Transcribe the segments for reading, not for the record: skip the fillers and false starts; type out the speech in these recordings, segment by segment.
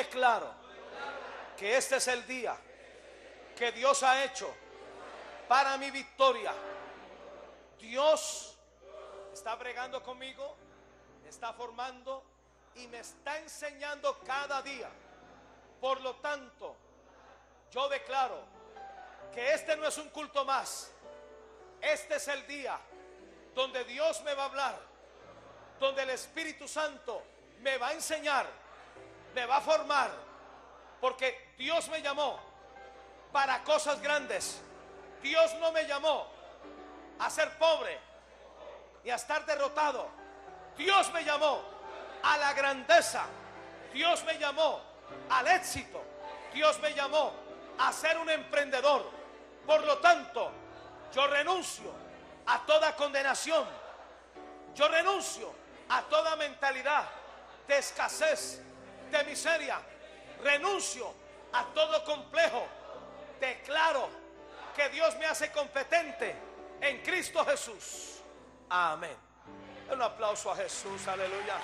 declaro que este es el día que Dios ha hecho para mi victoria. Dios está bregando conmigo, me está formando y me está enseñando cada día. Por lo tanto, yo declaro que este no es un culto más. Este es el día donde Dios me va a hablar, donde el Espíritu Santo me va a enseñar, me va a formar, porque Dios me llamó para cosas grandes. Dios no me llamó a ser pobre y a estar derrotado. Dios me llamó a la grandeza. Dios me llamó al éxito. Dios me llamó a ser un emprendedor. Por lo tanto, yo renuncio a toda condenación. Yo renuncio a toda mentalidad de escasez, de miseria. Renuncio a todo complejo. Declaro que Dios me hace competente en Cristo Jesús. Amén. Un aplauso a Jesús, aleluya.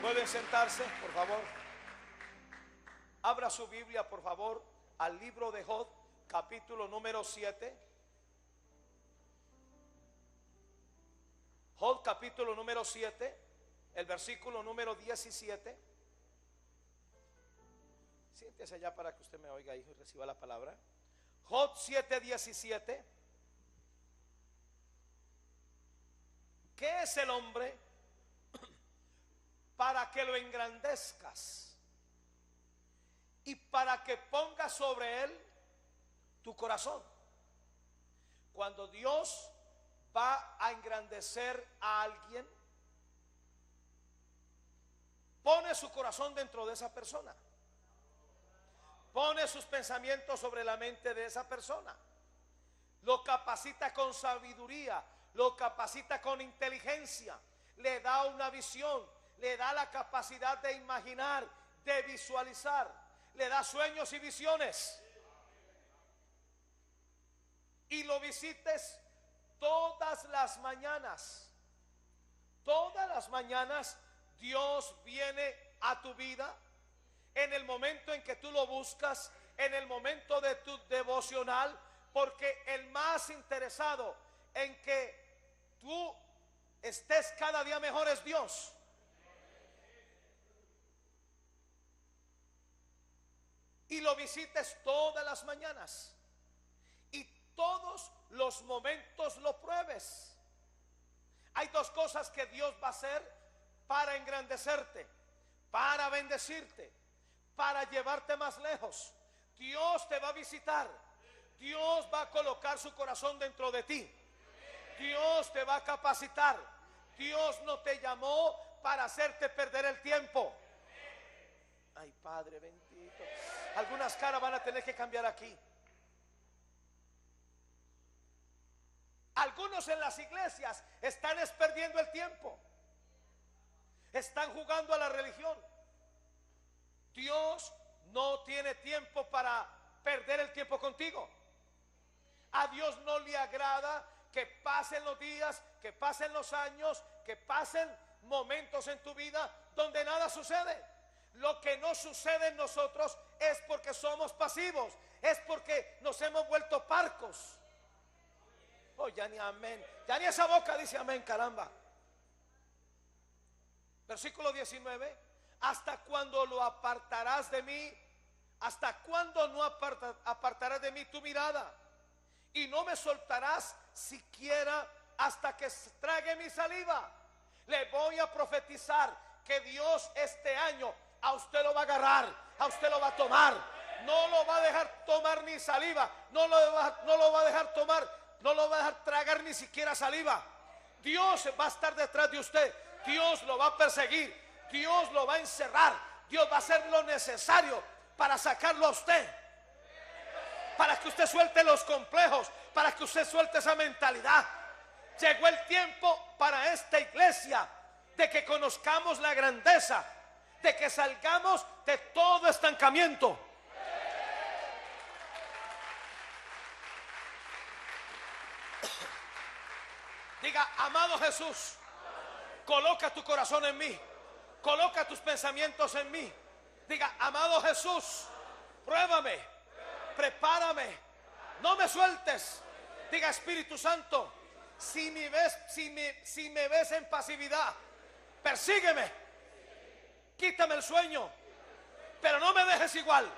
Pueden sentarse, por favor. Abra su Biblia, por favor, al libro de Job, capítulo número 7. Job, capítulo número 7, el versículo número 17. Siéntese allá para que usted me oiga, hijo, y reciba la palabra. Job 7:17. ¿Qué es el hombre para que lo engrandezcas y para que pongas sobre él tu corazón? Cuando Dios va a engrandecer a alguien, pone su corazón dentro de esa persona, pone sus pensamientos sobre la mente de esa persona, lo capacita con sabiduría, lo capacita con inteligencia, le da una visión, le da la capacidad de imaginar, de visualizar, le da sueños y visiones. Y lo visites todas las mañanas. Todas las mañanas Dios viene a tu vida. En el momento en que tú lo buscas, en el momento de tu devocional, porque el más interesado en que tú estés cada día mejor es Dios. Y lo visites todas las mañanas y todos los momentos lo pruebes. Hay dos cosas que Dios va a hacer para engrandecerte, para bendecirte, para llevarte más lejos. Dios te va a visitar. Dios va a colocar su corazón dentro de ti. Dios te va a capacitar. Dios no te llamó para hacerte perder el tiempo. Ay, Padre bendito. Algunas caras van a tener que cambiar aquí. Algunos en las iglesias están perdiendo el tiempo. Están jugando a la religión. Dios no tiene tiempo para perder el tiempo contigo. A Dios no le agrada que pasen los días, que pasen los años, que pasen momentos en tu vida donde nada sucede. Lo que no sucede en nosotros es porque somos pasivos, es porque nos hemos vuelto parcos. Oh, ya ni amén, ya ni esa boca dice amén, caramba. Versículo 19. ¿Hasta cuándo lo apartarás de mí? ¿Hasta cuándo no apartarás de mí tu mirada? Y no me soltarás siquiera hasta que trague mi saliva. Le voy a profetizar que Dios este año a usted lo va a agarrar, a usted lo va a tomar. No lo va a dejar tomar ni saliva, no lo va a dejar tomar, no lo va a dejar tragar ni siquiera saliva. Dios va a estar detrás de usted. Dios lo va a perseguir, Dios lo va a encerrar, Dios va a hacer lo necesario para sacarlo a usted, para que usted suelte los complejos, para que usted suelte esa mentalidad. Llegó el tiempo para esta iglesia de que conozcamos la grandeza, de que salgamos de todo estancamiento. Diga, amado Jesús, coloca tu corazón en mí. Coloca tus pensamientos en mí. Diga, amado Jesús, pruébame, prepárame, no me sueltes. Diga, Espíritu Santo, si me ves en pasividad, persígueme, quítame el sueño, pero no me dejes igual.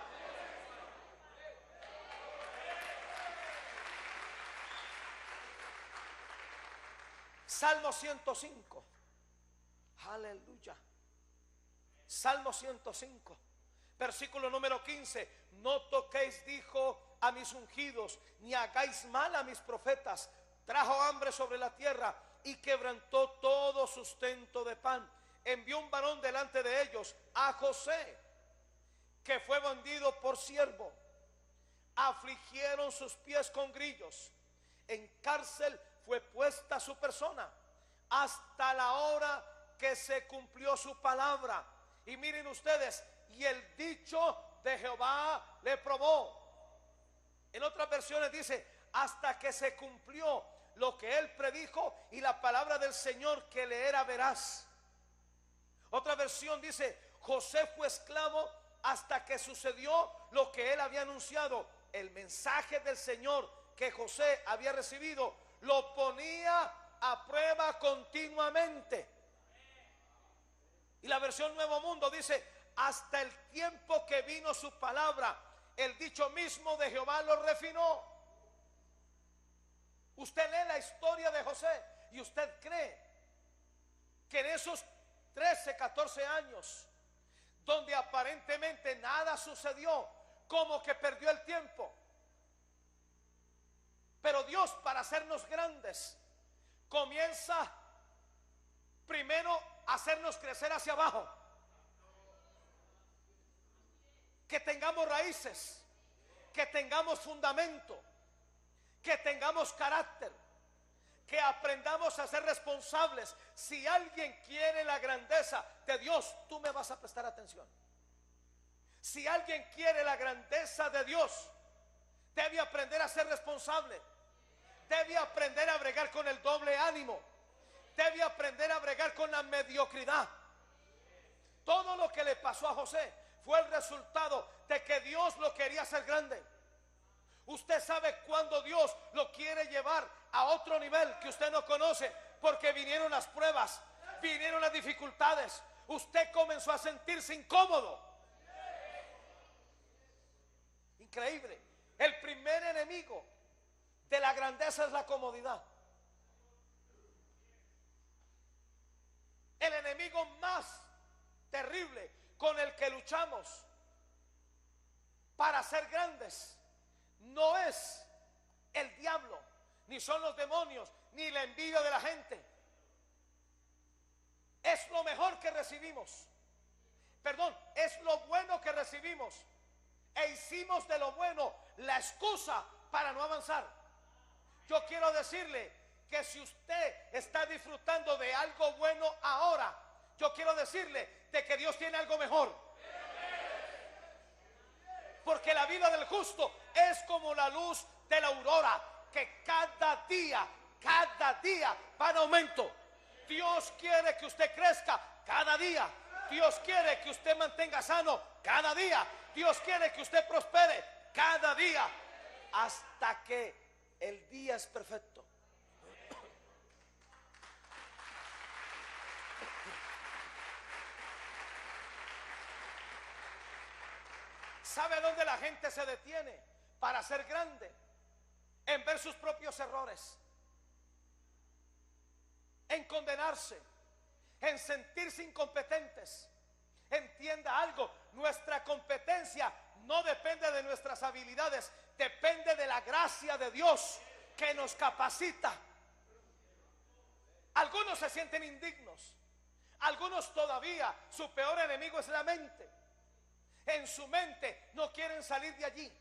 Salmo 105. Aleluya. Salmo 105, versículo número 15. No toquéis, dijo, a mis ungidos, ni hagáis mal a mis profetas. Trajo hambre sobre la tierra y quebrantó todo sustento de pan. Envió un varón delante de ellos, a José, que fue vendido por siervo. Afligieron sus pies con grillos. En cárcel fue puesta su persona hasta la hora que se cumplió su palabra. Y miren ustedes, y el dicho de Jehová le probó. En otras versiones dice, hasta que se cumplió lo que él predijo y la palabra del Señor que le era veraz. Otra versión dice, José fue esclavo hasta que sucedió lo que él había anunciado. El mensaje del Señor que José había recibido lo ponía a prueba continuamente. Y la versión Nuevo Mundo dice, hasta el tiempo que vino su palabra, el dicho mismo de Jehová lo refinó. Usted lee la historia de José y usted cree que en esos 13, 14 años, donde aparentemente nada sucedió, como que perdió el tiempo. Pero Dios, para hacernos grandes, comienza primero a hacernos crecer hacia abajo. Que tengamos raíces, que tengamos fundamento, que tengamos carácter, que aprendamos a ser responsables. Si alguien quiere la grandeza de Dios, tú me vas a prestar atención. Si alguien quiere la grandeza de Dios, debe aprender a ser responsable. Debe aprender a bregar con el doble ánimo. Debe aprender a bregar con la mediocridad. Todo lo que le pasó a José fue el resultado de que Dios lo quería hacer grande. Usted sabe cuándo Dios lo quiere llevar a otro nivel que usted no conoce, porque vinieron las pruebas, vinieron las dificultades. Usted comenzó a sentirse incómodo. Increíble. El primer enemigo de la grandeza es la comodidad. El enemigo más terrible con el que luchamos para ser grandes no es el diablo, ni son los demonios, ni la envidia de la gente. Es lo mejor que recibimos. Perdón, es lo bueno que recibimos. E hicimos de lo bueno la excusa para no avanzar. Yo quiero decirle que si usted está disfrutando de algo bueno ahora, yo quiero decirle de que Dios tiene algo mejor. Porque la vida del justo es como la luz de la aurora, que cada día va en aumento. Dios quiere que usted crezca cada día. Dios quiere que usted mantenga sano cada día. Dios quiere que usted prospere cada día, hasta que el día es perfecto. ¿Sabe dónde la gente se detiene para ser grande? En ver sus propios errores, en condenarse, en sentirse incompetentes. Entienda algo, nuestra competencia no depende de nuestras habilidades, depende de la gracia de Dios que nos capacita. Algunos se sienten indignos, algunos todavía, su peor enemigo es la mente. En su mente no quieren salir de allí.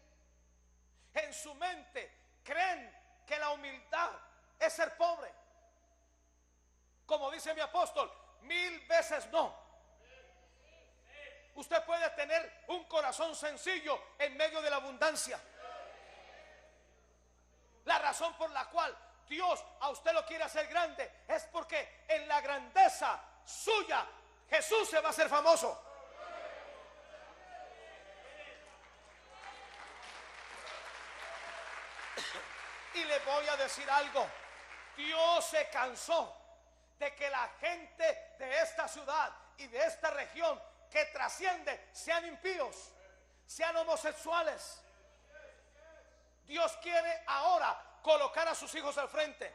En su mente creen que la humildad es ser pobre. Como dice mi apóstol, 1000 veces no. Usted puede tener un corazón sencillo en medio de la abundancia. La razón por la cual Dios a usted lo quiere hacer grande es porque en la grandeza suya Jesús se va a hacer famoso. Y le voy a decir algo. Dios se cansó de que la gente de esta ciudad y de esta región que trasciende sean impíos, sean homosexuales. Dios quiere ahora colocar a sus hijos al frente.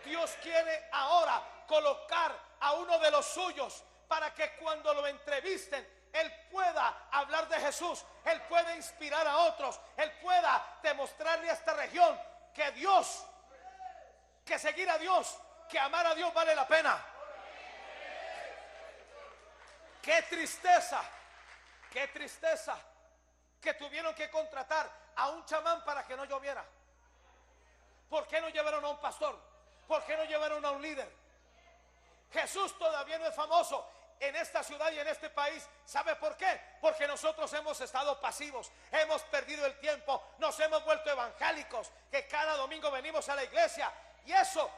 Dios quiere ahora colocar a uno de los suyos para que cuando lo entrevisten, Él pueda hablar de Jesús, Él pueda inspirar a otros, Él pueda demostrarle a esta región que Dios, que seguir a Dios, que amar a Dios vale la pena. Qué tristeza que tuvieron que contratar a un chamán para que no lloviera. ¿Por qué no llevaron a un pastor? ¿Por qué no llevaron a un líder? Jesús todavía no es famoso en esta ciudad y en este país. ¿Sabe por qué? Porque nosotros hemos estado pasivos, hemos perdido el tiempo, nos hemos vuelto evangélicos, que cada domingo venimos a la iglesia y eso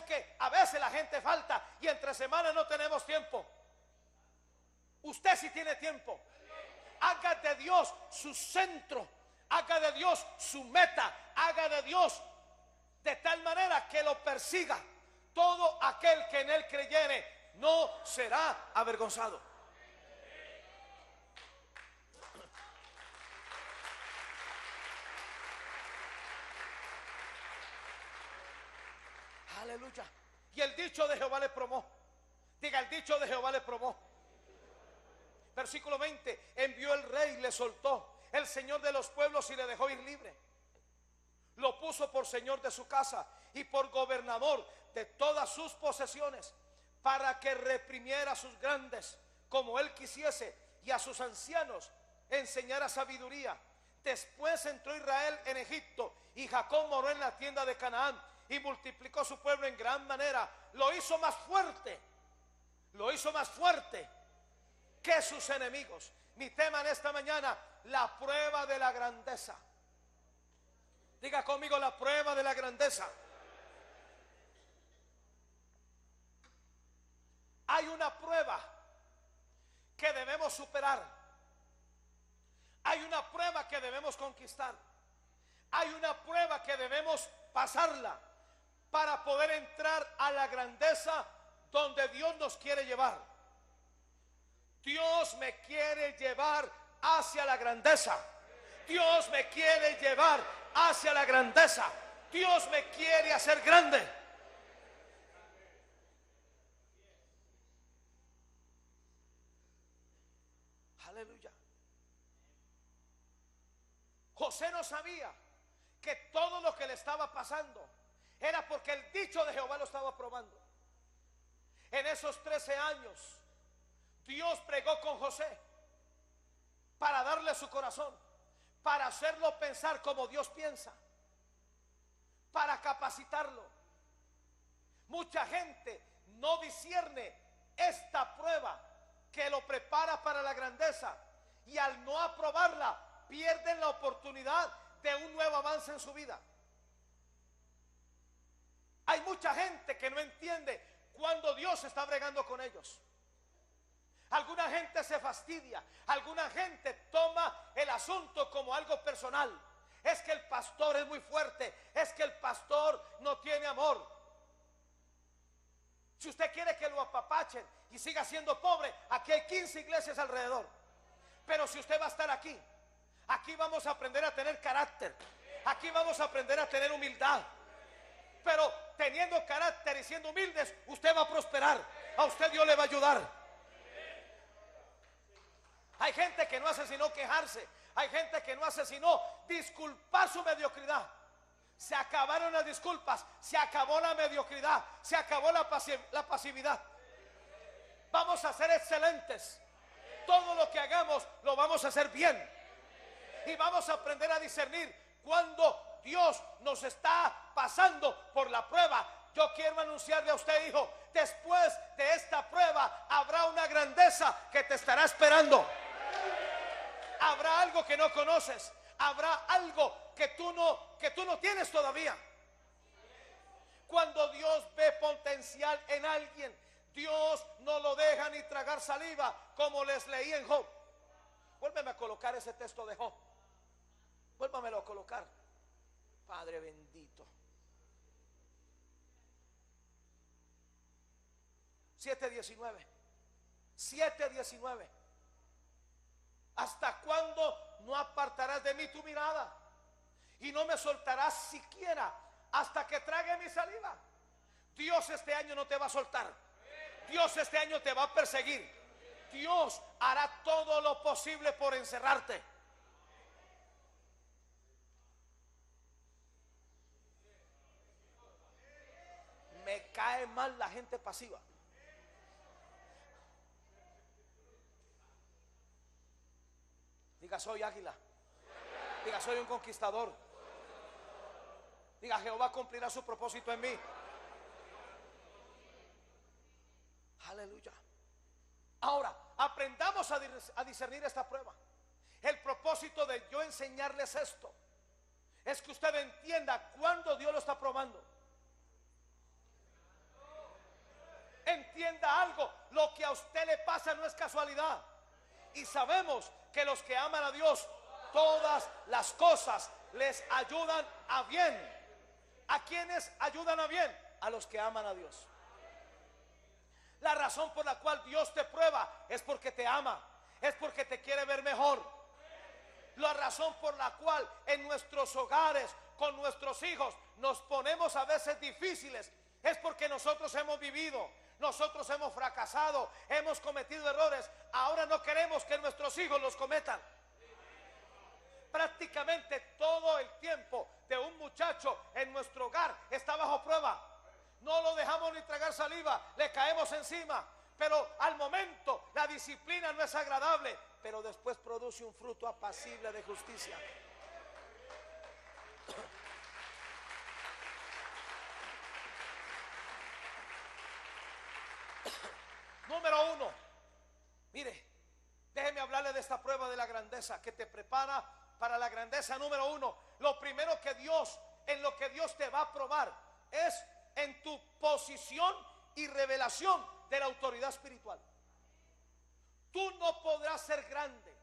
que a veces la gente falta y entre semanas no tenemos tiempo. Usted sí tiene tiempo. Haga de Dios su centro, haga de Dios su meta, haga de Dios de tal manera que lo persiga. Todo aquel que en Él creyere no será avergonzado. Aleluya. Y el dicho de Jehová le probó. Diga, el dicho de Jehová le probó. Versículo 20. Envió el rey y le soltó, el Señor de los pueblos, y le dejó ir libre. Lo puso por señor de su casa y por gobernador de todas sus posesiones, para que reprimiera a sus grandes como él quisiese, y a sus ancianos enseñara sabiduría. Después entró Israel en Egipto, y Jacob moró en la tienda de Canaán, y multiplicó su pueblo en gran manera. Lo hizo más fuerte que sus enemigos. Mi tema en esta mañana: la prueba de la grandeza. Diga conmigo: la prueba de la grandeza. Hay una prueba que debemos superar. Hay una prueba que debemos conquistar. Hay una prueba que debemos pasarla para poder entrar a la grandeza donde Dios nos quiere llevar. Dios me quiere llevar hacia la grandeza. Dios me quiere llevar hacia la grandeza. Dios me quiere hacer grande. Aleluya. José no sabía que todo lo que le estaba pasando era porque el dicho de Jehová lo estaba probando. En esos 13 años Dios pregó con José para darle su corazón, para hacerlo pensar como Dios piensa, para capacitarlo. Mucha gente no discierne esta prueba que lo prepara para la grandeza, y al no aprobarla pierden la oportunidad de un nuevo avance en su vida. Hay mucha gente que no entiende cuando Dios está bregando con ellos. Alguna gente se fastidia, alguna gente toma el asunto como algo personal. Es que el pastor es muy fuerte, es que el pastor no tiene amor. Si usted quiere que lo apapachen y siga siendo pobre, aquí hay 15 iglesias alrededor. Pero si usted va a estar aquí, aquí vamos a aprender a tener carácter, aquí vamos a aprender a tener humildad. Pero teniendo carácter y siendo humildes, usted va a prosperar, a usted Dios le va a ayudar. Hay gente que no hace sino quejarse, hay gente que no hace sino disculpar su mediocridad. Se acabaron las disculpas, se acabó la mediocridad, se acabó la pasividad. Vamos a ser excelentes. Todo lo que hagamos lo vamos a hacer bien. Y vamos a aprender a discernir cuando Dios nos está pasando por la prueba. Yo quiero anunciarle a usted, hijo, después de esta prueba habrá una grandeza que te estará esperando. Habrá algo que no conoces, habrá algo que tú no tienes todavía. Cuando Dios ve potencial en alguien, Dios no lo deja ni tragar saliva, como les leí en Job. Vuélveme a colocar ese texto de Job. Vuélvamelo a colocar. Padre bendito. 7:19. 7:19. ¿Hasta cuándo no apartarás de mí tu mirada? Y no me soltarás siquiera hasta que trague mi saliva. Dios este año no te va a soltar. Dios este año te va a perseguir. Dios hará todo lo posible por encerrarte. Me cae mal la gente pasiva. Diga, soy águila. Diga, soy un conquistador. Diga, Jehová cumplirá su propósito en mí. Aleluya. Ahora, aprendamos a discernir esta prueba. El propósito de yo enseñarles esto es que usted entienda cuándo Dios lo está probando. Entienda algo, lo que a usted le pasa no es casualidad. Y sabemos que los que aman a Dios, todas las cosas les ayudan a bien. ¿A quiénes ayudan a bien? A los que aman a Dios. La razón por la cual Dios te prueba es porque te ama, es porque te quiere ver mejor. La razón por la cual en nuestros hogares, con nuestros hijos, nos ponemos a veces difíciles, es porque nosotros hemos vivido, nosotros hemos fracasado, hemos cometido errores. Ahora no queremos que nuestros hijos los cometan. Prácticamente todo el tiempo de un muchacho en nuestro hogar está bajo prueba. No lo dejamos ni tragar saliva, le caemos encima. Pero al momento la disciplina no es agradable, pero después produce un fruto apacible de justicia. Número 1. Mire, déjeme hablarle de esta prueba de la grandeza que te prepara para la grandeza. Número 1. Lo primero que Dios, en lo que Dios te va a probar, es en tu posición y revelación de la autoridad espiritual. Tú no podrás ser grande,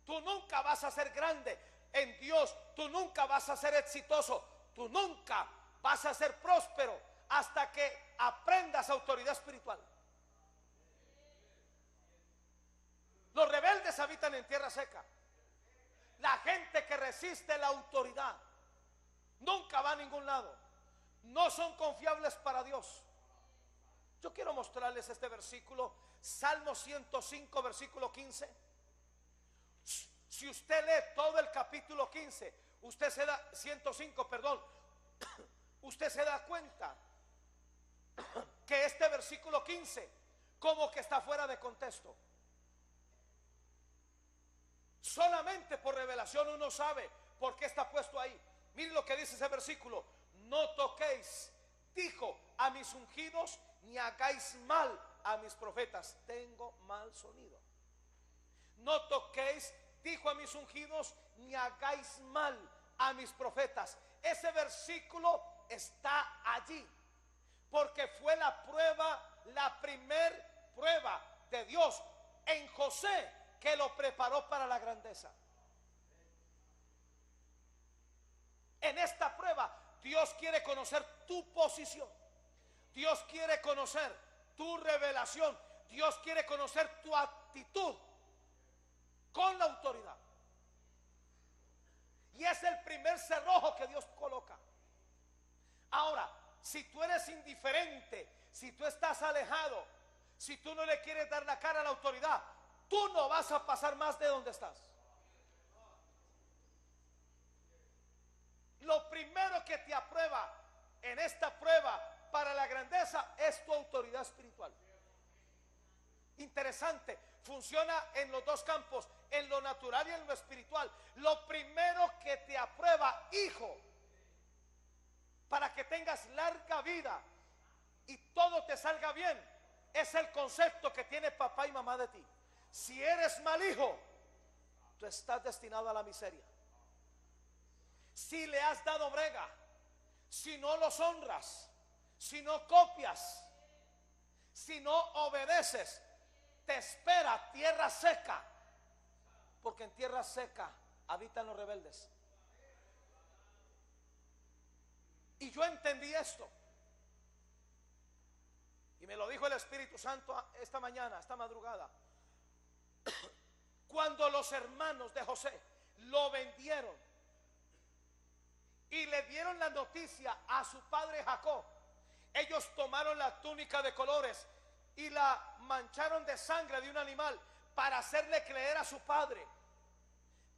tú nunca vas a ser grande en Dios, tú nunca vas a ser exitoso, tú nunca vas a ser próspero hasta que aprendas autoridad espiritual. Los rebeldes habitan en tierra seca. La gente que resiste la autoridad nunca va a ningún lado. No son confiables para Dios. Yo quiero mostrarles este versículo, Salmo 105, versículo 15. Si usted lee todo el capítulo 15, usted se da 105, perdón, usted se da cuenta que este versículo 15 como que está fuera de contexto. Solamente por revelación uno sabe por qué está puesto ahí. Miren lo que dice ese versículo: no toquéis, dijo, a mis ungidos, ni hagáis mal a mis profetas. Tengo mal sonido. No toquéis, dijo, a mis ungidos, ni hagáis mal a mis profetas. Ese versículo está allí porque fue la prueba, la primer prueba de Dios en José, que lo preparó para la grandeza. En esta prueba Dios quiere conocer tu posición, Dios quiere conocer tu revelación, Dios quiere conocer tu actitud con la autoridad. Y es el primer cerrojo que Dios coloca. Ahora, si tú eres indiferente, si tú estás alejado, si tú no le quieres dar la cara a la autoridad, tú no vas a pasar más de donde estás. Lo primero que te aprueba en esta prueba para la grandeza es tu autoridad espiritual. Interesante, funciona en los dos campos, en lo natural y en lo espiritual. Lo primero que te aprueba, hijo, para que tengas larga vida y todo te salga bien, es el concepto que tiene papá y mamá de ti. Si eres mal hijo, tú estás destinado a la miseria. Si le has dado brega, si no los honras, si no copias, Si no obedeces, te espera tierra seca, porque en tierra seca habitan los rebeldes. Y yo entendí esto, y me lo dijo el Espíritu Santo esta mañana, esta madrugada. Cuando los hermanos de José lo vendieron y le dieron la noticia a su padre Jacob, ellos tomaron la túnica de colores y la mancharon de sangre de un animal para hacerle creer a su padre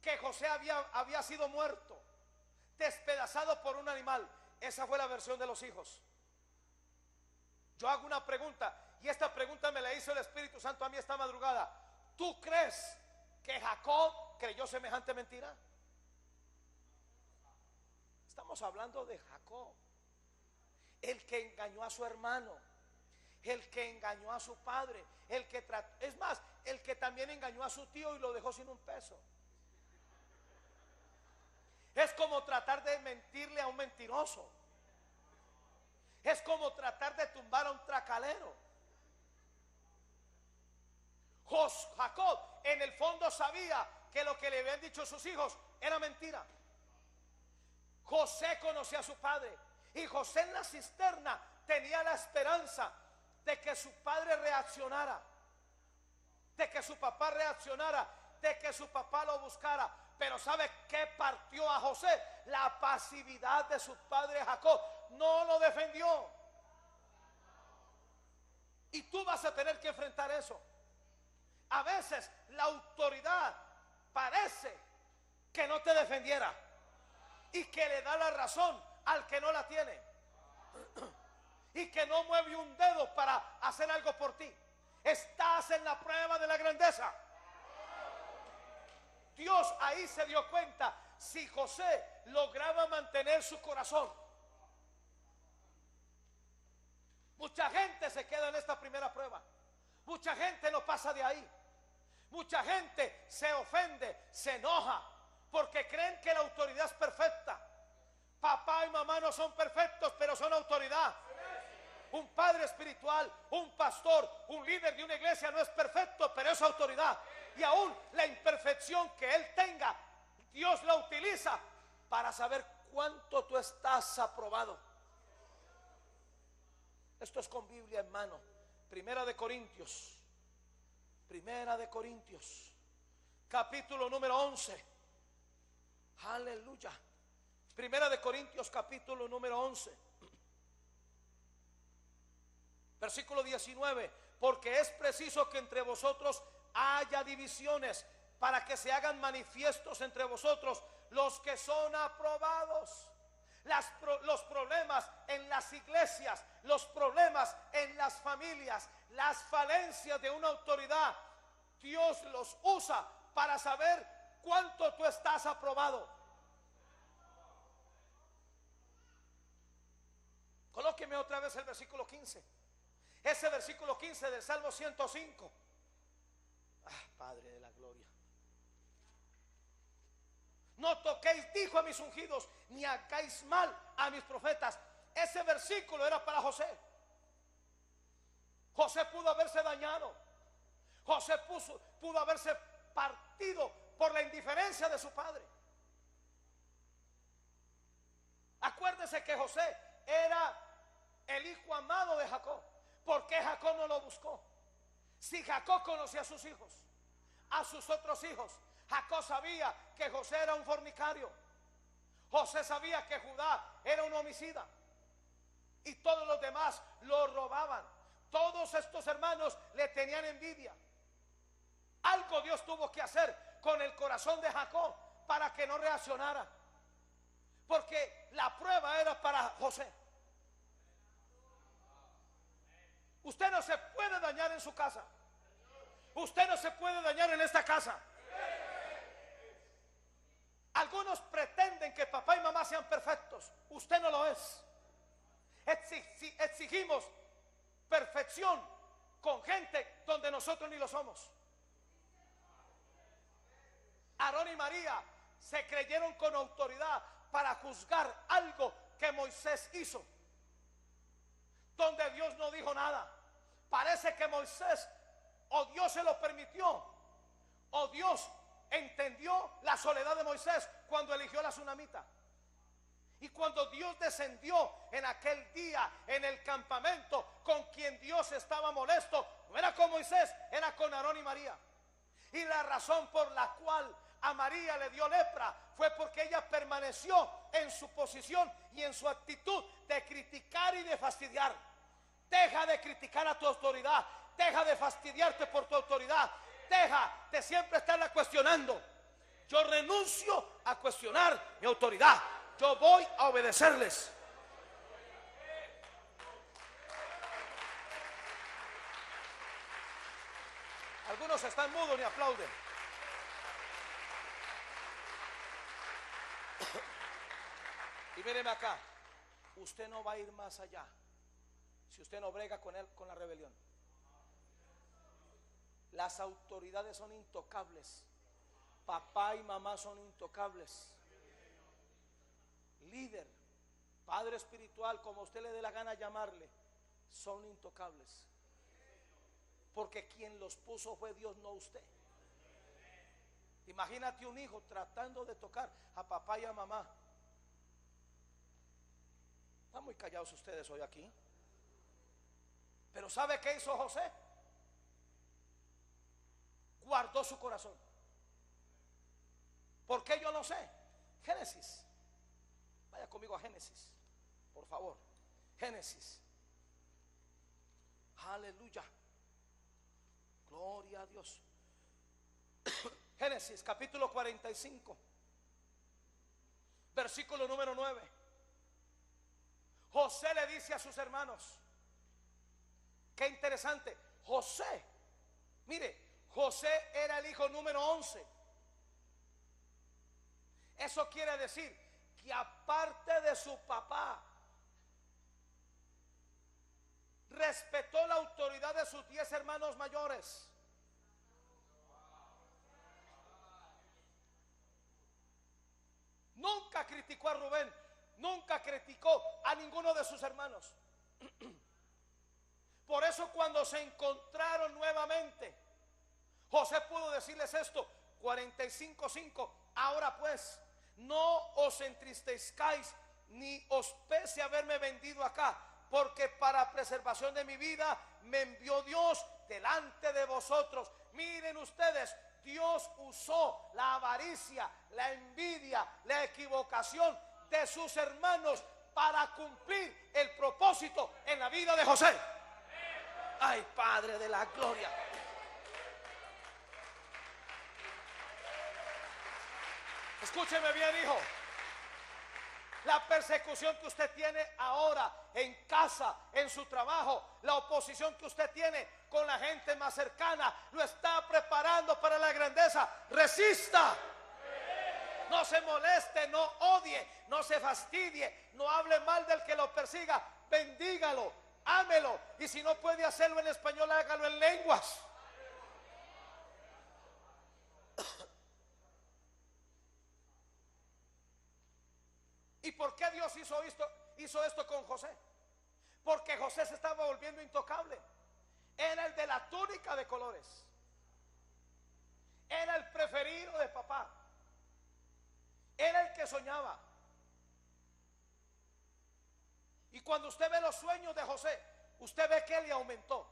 que José había sido muerto, despedazado por un animal. Esa fue la versión de los hijos. Yo hago una pregunta, y esta pregunta me la hizo el Espíritu Santo a mí esta madrugada. ¿Tú crees que Jacob creyó semejante mentira? Estamos hablando de Jacob, el que engañó a su hermano, el que engañó a su padre, el que es más, el que también engañó a su tío y lo dejó sin un peso. Es como tratar de mentirle a un mentiroso. Es como tratar de tumbar a un tracalero. Jacob en el fondo sabía que lo que le habían dicho sus hijos era mentira. José conocía a su padre, y José en la cisterna tenía la esperanza de que su padre reaccionara, de que su papá reaccionara, de que su papá lo buscara. Pero ¿sabe qué partió a José? La pasividad de su padre Jacob. No lo defendió. Y tú vas a tener que enfrentar eso. A veces la autoridad parece que no te defendiera y que le da la razón al que no la tiene y que no mueve un dedo para hacer algo por ti. Estás en la prueba de la grandeza. Dios ahí se dio cuenta si José lograba mantener su corazón. Mucha gente se queda en esta primera prueba. Mucha gente no pasa de ahí. Mucha gente se ofende, se enoja, porque creen que la autoridad es perfecta. Papá y mamá no son perfectos, pero son autoridad. Un padre espiritual, un pastor, un líder de una iglesia no es perfecto, pero es autoridad. Y aún la imperfección que él tenga, Dios la utiliza para saber cuánto tú estás aprobado. Esto es con Biblia en mano. Primera de Corintios, capítulo número 11. Aleluya. Primera de Corintios, capítulo número 11, versículo 19. Porque es preciso que entre vosotros haya divisiones, para que se hagan manifiestos entre vosotros los que son aprobados. Los problemas en las iglesias, los problemas en las familias, las falencias de una autoridad, Dios los usa para saber cuánto tú estás aprobado. Colóqueme otra vez el versículo 15. Ese versículo 15 del Salmo 105. Padre de la gloria. No toquéis, dijo, a mis ungidos, ni hagáis mal a mis profetas. Ese versículo era para José. José pudo haberse dañado. José pudo haberse partido por la indiferencia de su padre. Acuérdese que José era el hijo amado de Jacob. ¿Por qué Jacob no lo buscó? Si Jacob conocía a sus hijos, a sus otros hijos, Jacob sabía que José era un fornicario. José sabía que Judá era un homicida. Y todos los demás lo robaban. Todos estos hermanos le tenían envidia. Algo Dios tuvo que hacer con el corazón de Jacob para que no reaccionara. Porque la prueba era para José. Usted no se puede dañar en su casa. Usted no se puede dañar en esta casa. Algunos pretenden que papá y mamá sean perfectos. Usted no lo es. Exigimos perfección con gente donde nosotros ni lo somos. Aarón y María se creyeron con autoridad para juzgar algo que Moisés hizo, donde Dios no dijo nada. Parece que Moisés, o Dios se lo permitió, o Dios entendió la soledad de Moisés cuando eligió a la tsunamita. Y cuando Dios descendió en aquel día en el campamento, con quien Dios estaba molesto, no era con Moisés, era con Aarón y María. Y la razón por la cual a María le dio lepra fue porque ella permaneció en su posición y en su actitud de criticar y de fastidiar. Deja de criticar a tu autoridad, deja de fastidiarte por tu autoridad, deja de siempre estarla cuestionando. Yo renuncio a cuestionar mi autoridad, yo voy a obedecerles. Algunos están mudos ni aplauden. Y míreme acá, usted no va a ir más allá si usted no brega con él, con la rebelión. Las autoridades son intocables. Papá y mamá son intocables. Líder, padre espiritual, como usted le dé la gana llamarle, son intocables. Porque quien los puso fue Dios, no usted. Imagínate un hijo tratando de tocar a papá y a mamá. Están muy callados ustedes hoy aquí. Pero ¿sabe qué hizo José? Guardó su corazón. ¿Por qué? Yo no sé. Génesis. Vaya conmigo a Génesis, por favor. Génesis. Aleluya. Gloria a Dios. Génesis capítulo 45, versículo número 9. José le dice a sus hermanos, qué interesante, José, mire, José era el hijo número 11. Eso quiere decir que aparte de su papá, respetó la autoridad de sus 10 hermanos mayores. Nunca criticó a Rubén, nunca criticó a ninguno de sus hermanos. Por eso cuando se encontraron nuevamente, José pudo decirles esto, 45:5. Ahora pues, no os entristezcáis ni os pese haberme vendido acá, porque para preservación de mi vida me envió Dios delante de vosotros. Miren ustedes, Dios usó la avaricia, la envidia, la equivocación de sus hermanos para cumplir el propósito en la vida de José. Ay, Padre de la gloria. Escúcheme bien, hijo. La persecución que usted tiene ahora en casa, en su trabajo, la oposición que usted tiene con la gente más cercana, lo está preparando para la grandeza. Resista. No se moleste, no odie, no se fastidie, no hable mal del que lo persiga. Bendígalo, ámelo. Y si no puede hacerlo en español, hágalo en lenguas. ¿Y por qué Dios hizo esto con José? Porque José se estaba volviendo intocable. Era el de la túnica de colores. Era el preferido de papá. Era el que soñaba. Y cuando usted ve los sueños de José, usted ve que le aumentó.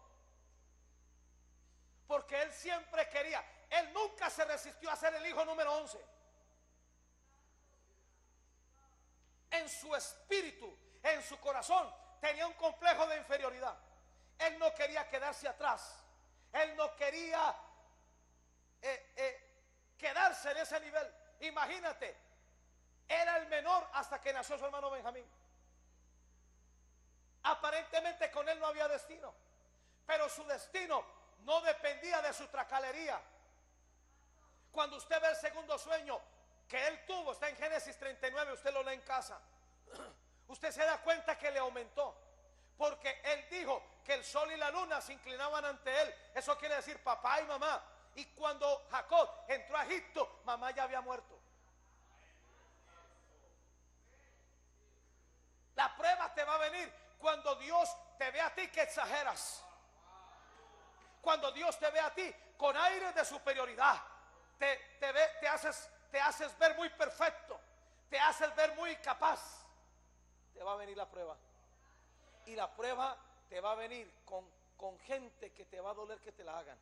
Porque él siempre quería. Él nunca se resistió a ser el hijo número 11. En su espíritu, en su corazón, tenía un complejo de inferioridad. Él no quería quedarse atrás. Él no quería quedarse en ese nivel. Imagínate, era el menor hasta que nació su hermano Benjamín. Aparentemente con él no había destino, pero su destino no dependía de su tracalería. Cuando usted ve el segundo sueño que él tuvo, está en Génesis 39, usted lo lee en casa, usted se da cuenta que le aumentó, porque él dijo que el sol y la luna se inclinaban ante él. Eso quiere decir papá y mamá. Y cuando Jacob entró a Egipto, mamá ya había muerto. La prueba te va a venir cuando Dios te ve a ti que exageras. cuando Dios te ve a ti con aire de superioridad, te haces ver muy perfecto, te haces ver muy capaz, te va a venir la prueba. Y la prueba te va a venir con gente que te va a doler que te la hagan.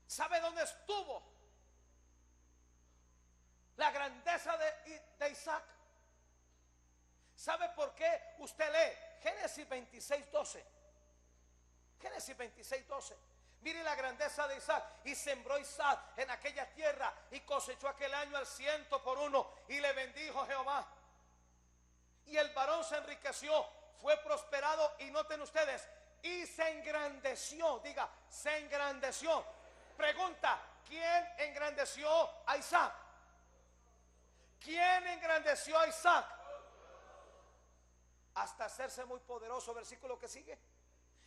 ¿Sabe dónde estuvo la grandeza de Isaac? ¿Sabe por qué? Usted lee Génesis 26:12. Génesis 26:12. Mire la grandeza de Isaac. Y sembró Isaac en aquella tierra y cosechó aquel año al 100 por 1 y le bendijo Jehová. Y el varón se enriqueció, fue prosperado y noten ustedes, y se engrandeció. Diga, se engrandeció. Pregunta, ¿quién engrandeció a Isaac? ¿Quién engrandeció a Isaac? Hasta hacerse muy poderoso. Versículo que sigue.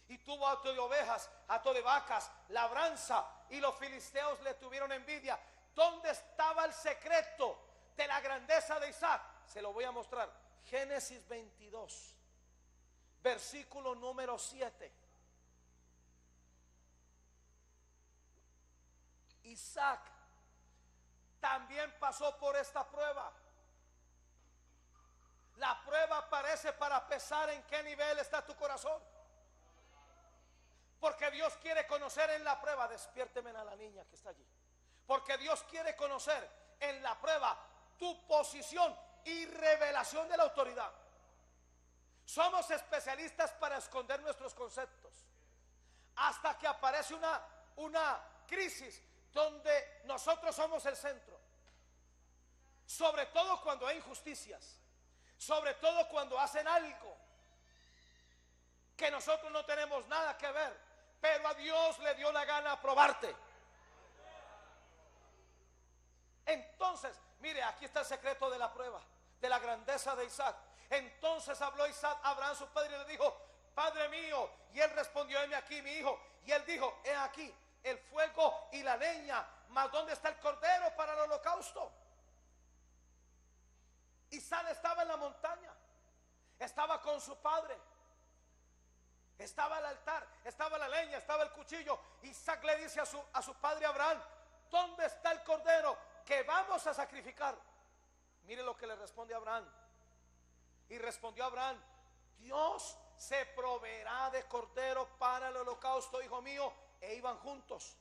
Y tuvo hato de ovejas, hato de vacas, labranza, y los filisteos le tuvieron envidia. ¿Dónde estaba el secreto de la grandeza de Isaac? Se lo voy a mostrar. Génesis 22, versículo número 7. Isaac también pasó por esta prueba. La prueba aparece para pesar en qué nivel está tu corazón. Porque Dios quiere conocer en la prueba. Despiérteme a la niña que está allí. Porque Dios quiere conocer en la prueba tu posición y revelación de la autoridad. Somos especialistas para esconder nuestros conceptos hasta que aparece una crisis donde nosotros somos el centro. Sobre todo cuando hay injusticias, sobre todo cuando hacen algo que nosotros no tenemos nada que ver, pero a Dios le dio la gana probarte. Entonces, mire, aquí está el secreto de la prueba, de la grandeza de Isaac. Entonces habló Isaac a Abraham su padre y le dijo: Padre mío. Y él respondió: heme aquí, mi hijo. Y él dijo: he aquí el fuego y la leña, mas ¿dónde está el cordero para el holocausto? Isaac estaba en la montaña, estaba con su padre, estaba el altar, estaba la leña, estaba el cuchillo. Isaac le dice a su padre Abraham: ¿dónde está el cordero que vamos a sacrificar? Mire lo que le responde Abraham. Y respondió Abraham: Dios se proveerá de cordero para el holocausto, hijo mío. E iban juntos.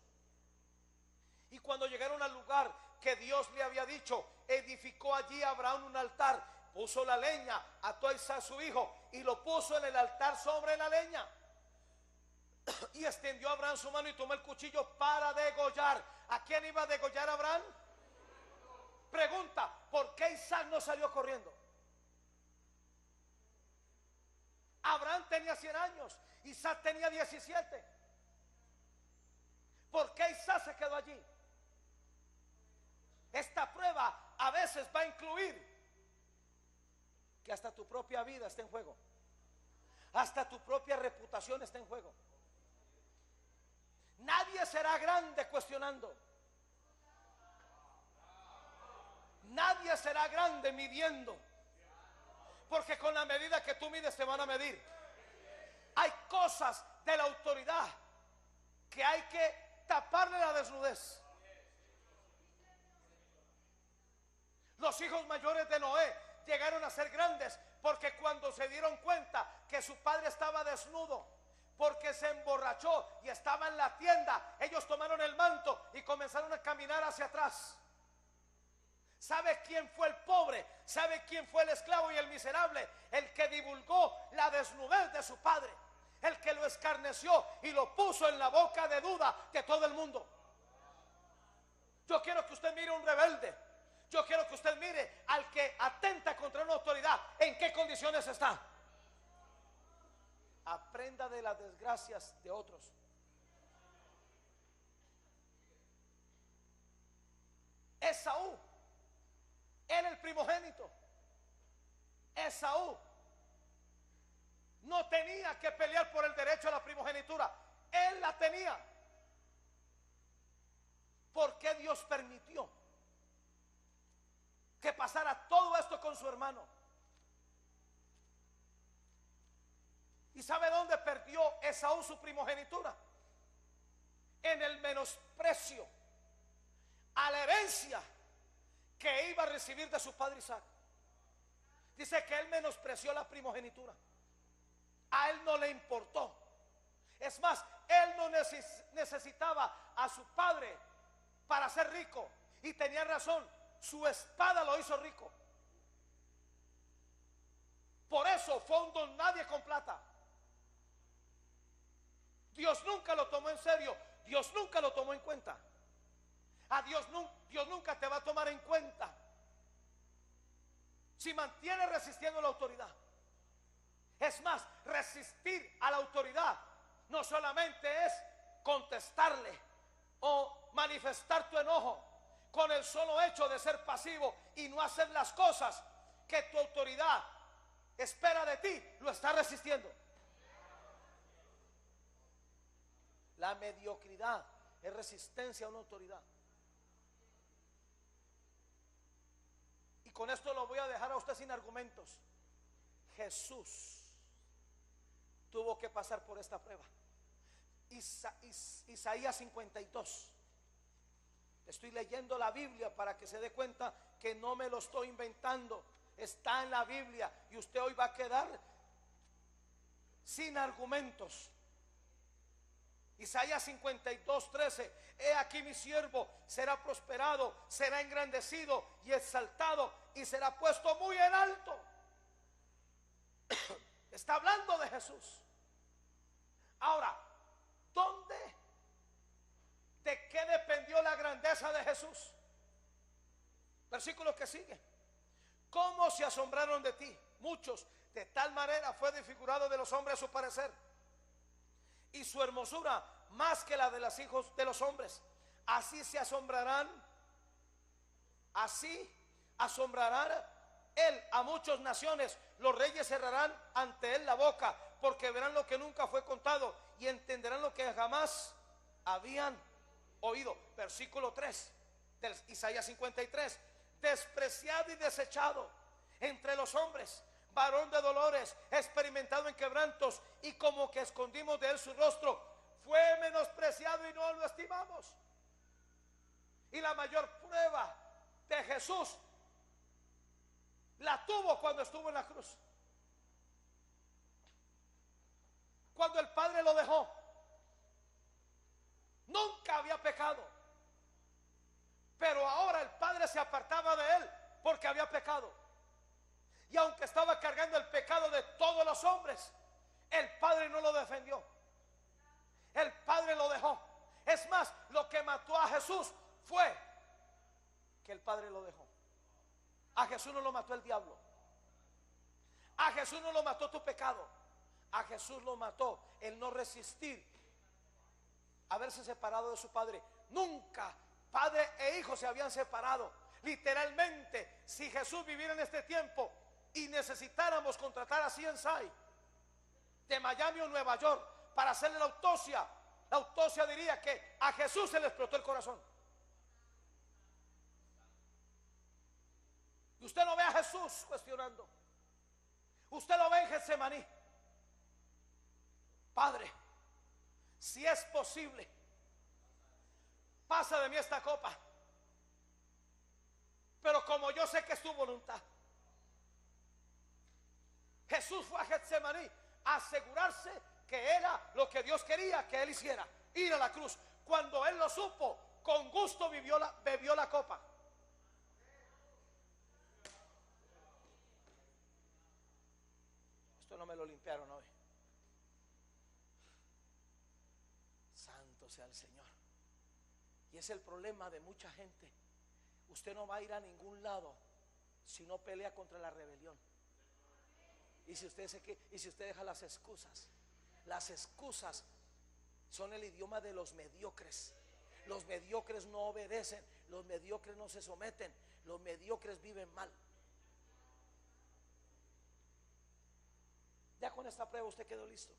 Y cuando llegaron al lugar que Dios le había dicho, edificó allí Abraham un altar, puso la leña, ató a Isaac su hijo y lo puso en el altar sobre la leña. Y extendió Abraham su mano y tomó el cuchillo para degollar. ¿A quién iba a degollar Abraham? Pregunta: ¿por qué Isaac no salió corriendo? Abraham tenía 100 años, Isaac tenía 17. ¿Por qué Isaac se quedó allí? Esta prueba a veces va a incluir que hasta tu propia vida está en juego, hasta tu propia reputación está en juego. Nadie será grande cuestionando, nadie será grande midiendo, porque con la medida que tú mides te van a medir. Hay cosas de la autoridad que hay que taparle la desnudez. Los hijos mayores de Noé llegaron a ser grandes porque cuando se dieron cuenta que su padre estaba desnudo, porque se emborrachó y estaba en la tienda, ellos tomaron el manto y comenzaron a caminar hacia atrás. ¿Sabe quién fue el pobre? ¿Sabe quién fue el esclavo y el miserable? El que divulgó la desnudez de su padre, el que lo escarneció y lo puso en la boca de duda de todo el mundo. Yo quiero que usted mire a un rebelde. Yo quiero que usted mire al que atenta contra una autoridad. ¿En qué condiciones está? Aprenda de las desgracias de otros. Esaú era el primogénito. Esaú no tenía que pelear por el derecho a la primogenitura. Él la tenía. ¿Por qué Dios permitió que pasara todo esto con su hermano? ¿Y sabe dónde perdió Esaú su primogenitura? En el menosprecio a la herencia que iba a recibir de su padre Isaac. Dice que él menospreció la primogenitura. A él no le importó. Es más, él no necesitaba a su padre para ser rico. Y tenía razón, su espada lo hizo rico. Por eso fue un don nadie con plata. Dios nunca lo tomó en serio. Dios nunca lo tomó en cuenta. A Dios nunca te va a tomar en cuenta si mantienes resistiendo la autoridad. Es más, resistir a la autoridad no solamente es contestarle o manifestar tu enojo con el solo hecho de ser pasivo y no hacer las cosas que tu autoridad espera de ti, lo está resistiendo. La mediocridad es resistencia a una autoridad. Y con esto lo voy a dejar a usted sin argumentos. Jesús tuvo que pasar por esta prueba. Isaías 52. Estoy leyendo la Biblia para que se dé cuenta que no me lo estoy inventando. Está en la Biblia y usted hoy va a quedar sin argumentos. Isaías 52:13. He aquí mi siervo será prosperado, será engrandecido y exaltado y será puesto muy en alto. Está hablando de Jesús. Ahora, ¿de qué dependió la grandeza de Jesús? Versículo que sigue. ¿Cómo se asombraron de ti? Muchos, de tal manera fue desfigurado de los hombres su parecer, y su hermosura más que la de los hijos de los hombres. Así se asombrarán, así asombrará él a muchas naciones. Los reyes cerrarán ante él la boca, porque verán lo que nunca fue contado y entenderán lo que jamás habían oído. Versículo 3 de Isaías 53. Despreciado y desechado entre los hombres, varón de dolores, experimentado en quebrantos, y como que escondimos de él su rostro. Fue menospreciado y no lo estimamos. Y la mayor prueba de Jesús la tuvo cuando estuvo en la cruz. Cuando el Padre lo dejó. Nunca había pecado, pero ahora el Padre se apartaba de él porque había pecado. Y aunque estaba cargando el pecado de todos los hombres, el Padre no lo defendió. El Padre lo dejó. Es más, lo que mató a Jesús fue que el Padre lo dejó. A Jesús no lo mató el diablo. A Jesús no lo mató tu pecado. A Jesús lo mató el no resistir, haberse separado de su Padre. Nunca Padre e Hijo se habían separado. Literalmente, si Jesús viviera en este tiempo y necesitáramos contratar a CSI de Miami o Nueva York para hacerle la autopsia diría que a Jesús se le explotó el corazón. Y usted no ve a Jesús cuestionando. Usted lo ve en Getsemaní. Padre, si es posible, pasa de mí esta copa, pero como yo sé que es tu voluntad. Jesús fue a Getsemaní a asegurarse que era lo que Dios quería que él hiciera, ir a la cruz. Cuando él lo supo, con gusto bebió la copa. Esto no me lo limpiaron hoy. Santo sea el Señor. Y es el problema de mucha gente. Usted no va a ir a ningún lado si no pelea contra la rebelión. Y si usted deja las excusas son el idioma de los mediocres. Los mediocres no obedecen, los mediocres no se someten, los mediocres viven mal. Ya con esta prueba usted quedó listo.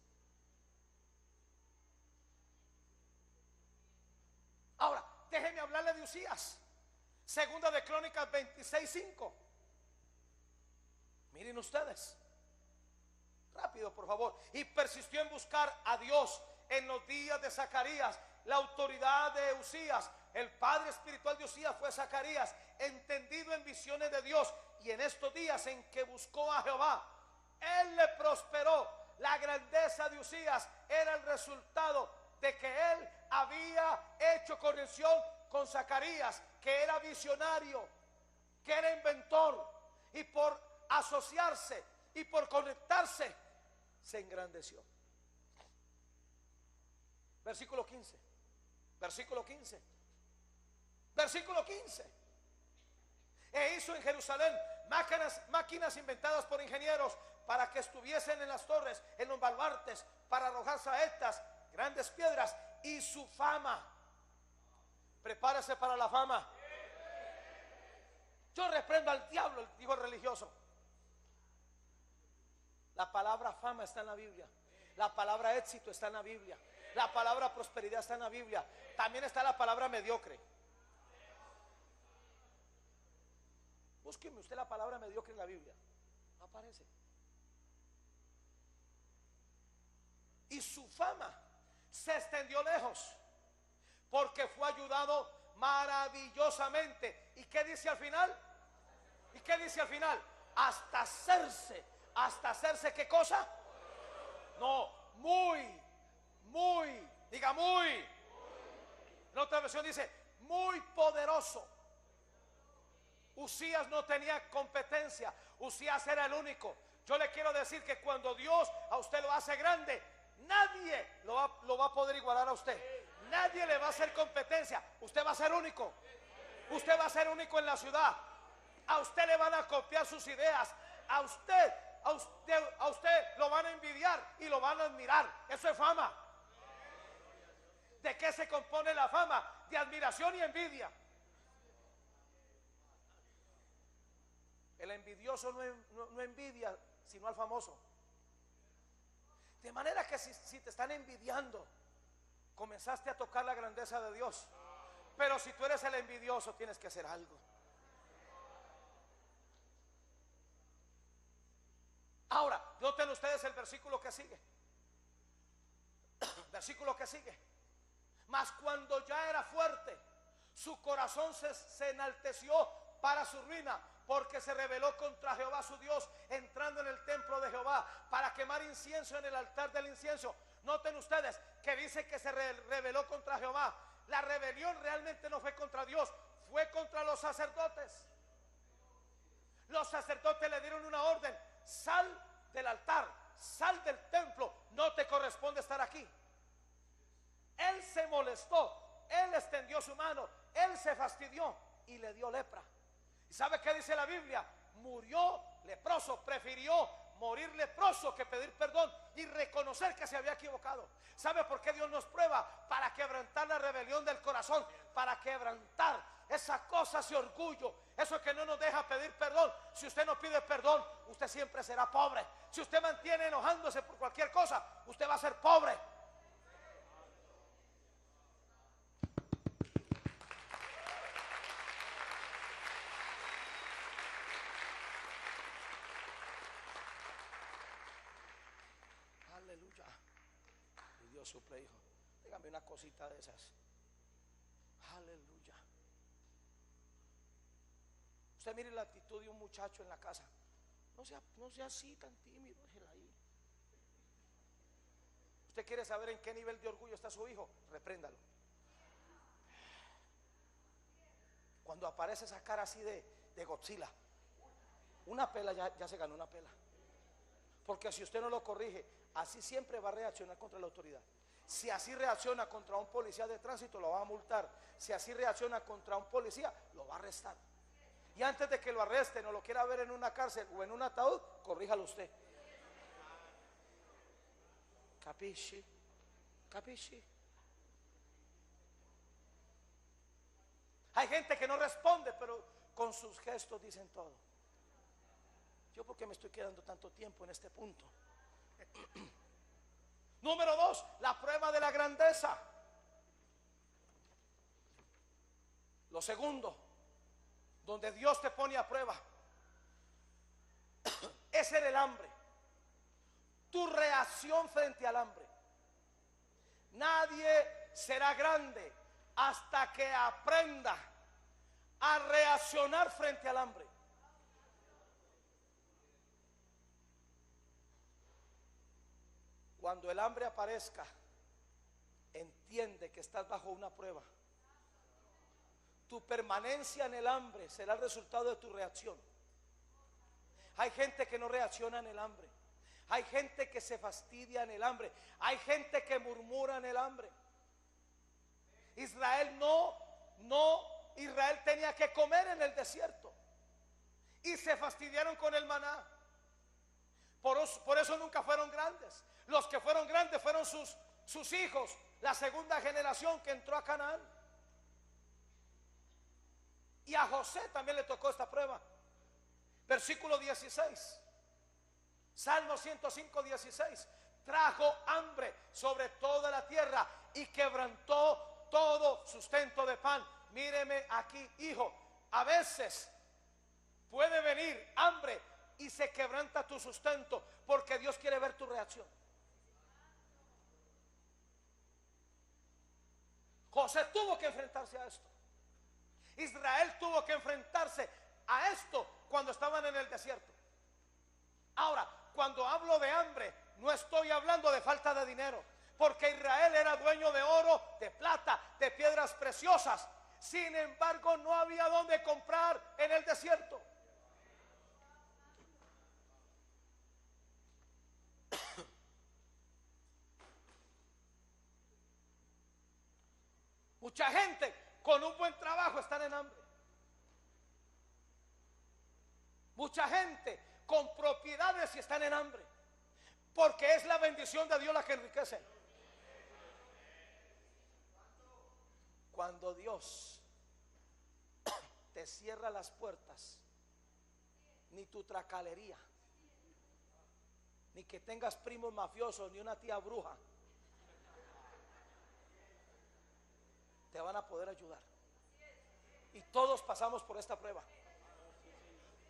Ahora, déjenme hablarle de Usías. Segunda de Crónicas 26:5. Miren ustedes. Rápido, por favor. Y persistió en buscar a Dios en los días de Zacarías. La autoridad de Usías, el padre espiritual de Usías fue Zacarías, entendido en visiones de Dios. Y en estos días en que buscó a Jehová, él le prosperó. La grandeza de Usías era el resultado de que él había hecho conexión con Zacarías, que era visionario, que era inventor, y por asociarse y por conectarse se engrandeció. Versículo 15. Versículo 15. Versículo 15. E hizo en Jerusalén máquinas inventadas por ingenieros para que estuviesen en las torres, en los baluartes, para arrojar saetas, grandes piedras. Y su fama, prepárese para la fama. Yo reprendo al diablo, dijo el religioso. La palabra fama está en la Biblia. La palabra éxito está en la Biblia. La palabra prosperidad está en la Biblia. También está la palabra mediocre. Búsqueme usted la palabra mediocre en la Biblia. No aparece. Y su fama se extendió lejos, porque fue ayudado maravillosamente. ¿Y qué dice al final? ¿Y qué dice al final? Hasta hacerse ¿qué cosa? No, muy, diga muy. En otra versión dice muy poderoso. Usías no tenía competencia. Usías era el único. Yo le quiero decir que cuando Dios a usted lo hace grande, nadie lo va a poder igualar a usted. Nadie le va a hacer competencia. Usted va a ser único. Usted va a ser único en la ciudad. A usted le van a copiar sus ideas. A usted lo van a envidiar y lo van a admirar. Eso es fama. ¿De qué se compone la fama? De admiración y envidia. El envidioso no envidia sino al famoso. De manera que si te están envidiando, comenzaste a tocar la grandeza de Dios. Pero si tú eres el envidioso, tienes que hacer algo. Ahora, noten ustedes el versículo que sigue. Versículo que sigue. Mas cuando ya era fuerte, su corazón se enalteció para su ruina, porque se rebeló contra Jehová su Dios, entrando en el templo de Jehová para quemar incienso en el altar del incienso. Noten ustedes que dice que se rebeló contra Jehová. La rebelión realmente no fue contra Dios, fue contra los sacerdotes. Los sacerdotes le dieron una orden: sal del altar, sal del templo, no te corresponde estar aquí. Él se molestó, él extendió su mano, él se fastidió y le dio lepra. ¿Y sabe qué dice la Biblia? Murió leproso, prefirió morir leproso que pedir perdón y reconocer que se había equivocado. ¿Sabe por qué Dios nos prueba? Para quebrantar la rebelión del corazón, para quebrantar esa cosa, ese orgullo, eso que no nos deja pedir perdón. Si usted no pide perdón, usted siempre será pobre. Si usted mantiene enojándose por cualquier cosa, usted va a ser pobre. Aleluya. Y Dios suple, hijo. Dígame una cosita de esas. Aleluya. Usted mire la actitud de un muchacho en la casa. No sea así tan tímido, déjela ahí. Usted quiere saber en qué nivel de orgullo está su hijo, repréndalo. Cuando aparece esa cara así de Godzilla, una pela ya se ganó una pela. Porque si usted no lo corrige, así siempre va a reaccionar contra la autoridad. Si así reacciona contra un policía de tránsito, lo va a multar. Si así reacciona contra un policía, lo va a arrestar. Y antes de que lo arresten o lo quiera ver en una cárcel o en un ataúd, corríjalo usted. Capisci? Capisci? Hay gente que no responde, pero con sus gestos dicen todo. Yo, ¿por qué me estoy quedando tanto tiempo en este punto? Número 2, la prueba de la grandeza. Lo segundo, donde Dios te pone a prueba, es en el hambre. tu reacción frente al hambre. Nadie será grande hasta que aprenda a reaccionar frente al hambre. Cuando el hambre aparezca, entiende que estás bajo una prueba. Tu permanencia en el hambre será el resultado de tu reacción. Hay gente que no reacciona en el hambre. Hay gente que se fastidia en el hambre. Hay gente que murmura en el hambre. Israel tenía que comer en el desierto y se fastidiaron con el maná. Por eso nunca fueron grandes. Los que fueron grandes fueron sus hijos, la segunda generación que entró a Canaán. Y a José también le tocó esta prueba. Versículo 16, Salmo 105, 16. Trajo hambre sobre toda la tierra y quebrantó todo sustento de pan. Míreme aquí, hijo. A veces puede venir hambre y se quebranta tu sustento porque Dios quiere ver tu reacción. José tuvo que enfrentarse a esto. Israel tuvo que enfrentarse a esto cuando estaban en el desierto. Ahora, cuando hablo de hambre, no estoy hablando de falta de dinero, porque Israel era dueño de oro, de plata, de piedras preciosas. Sin embargo, no había dónde comprar en el desierto. Mucha gente con un buen trabajo están en hambre. Mucha gente con propiedades y están en hambre, porque es la bendición de Dios la que enriquece. Cuando Dios te cierra las puertas, ni tu tracalería, ni que tengas primos mafiosos, ni una tía bruja te van a poder ayudar. Y todos pasamos por esta prueba.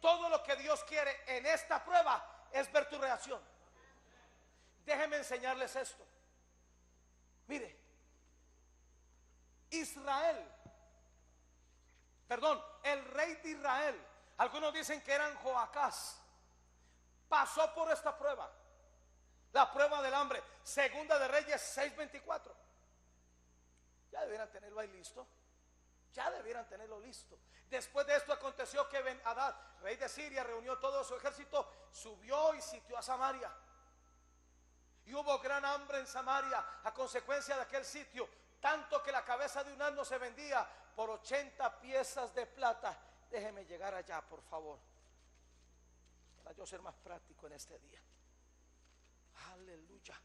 Todo lo que Dios quiere en esta prueba es ver tu reacción. Déjenme enseñarles esto. Mire, el rey de Israel, algunos dicen que eran Joacás, pasó por esta prueba, la prueba del hambre. Segunda de Reyes 6:24. Ya debieran tenerlo ahí listo. Ya debieran tenerlo listo. Después de esto aconteció que Ben-Hadad, rey de Siria, reunió todo su ejército, subió y sitió a Samaria. Y hubo gran hambre en Samaria a consecuencia de aquel sitio, tanto que la cabeza de un asno se vendía por 80 piezas de plata. Déjeme llegar allá, por favor, para yo ser más práctico en este día. Aleluya.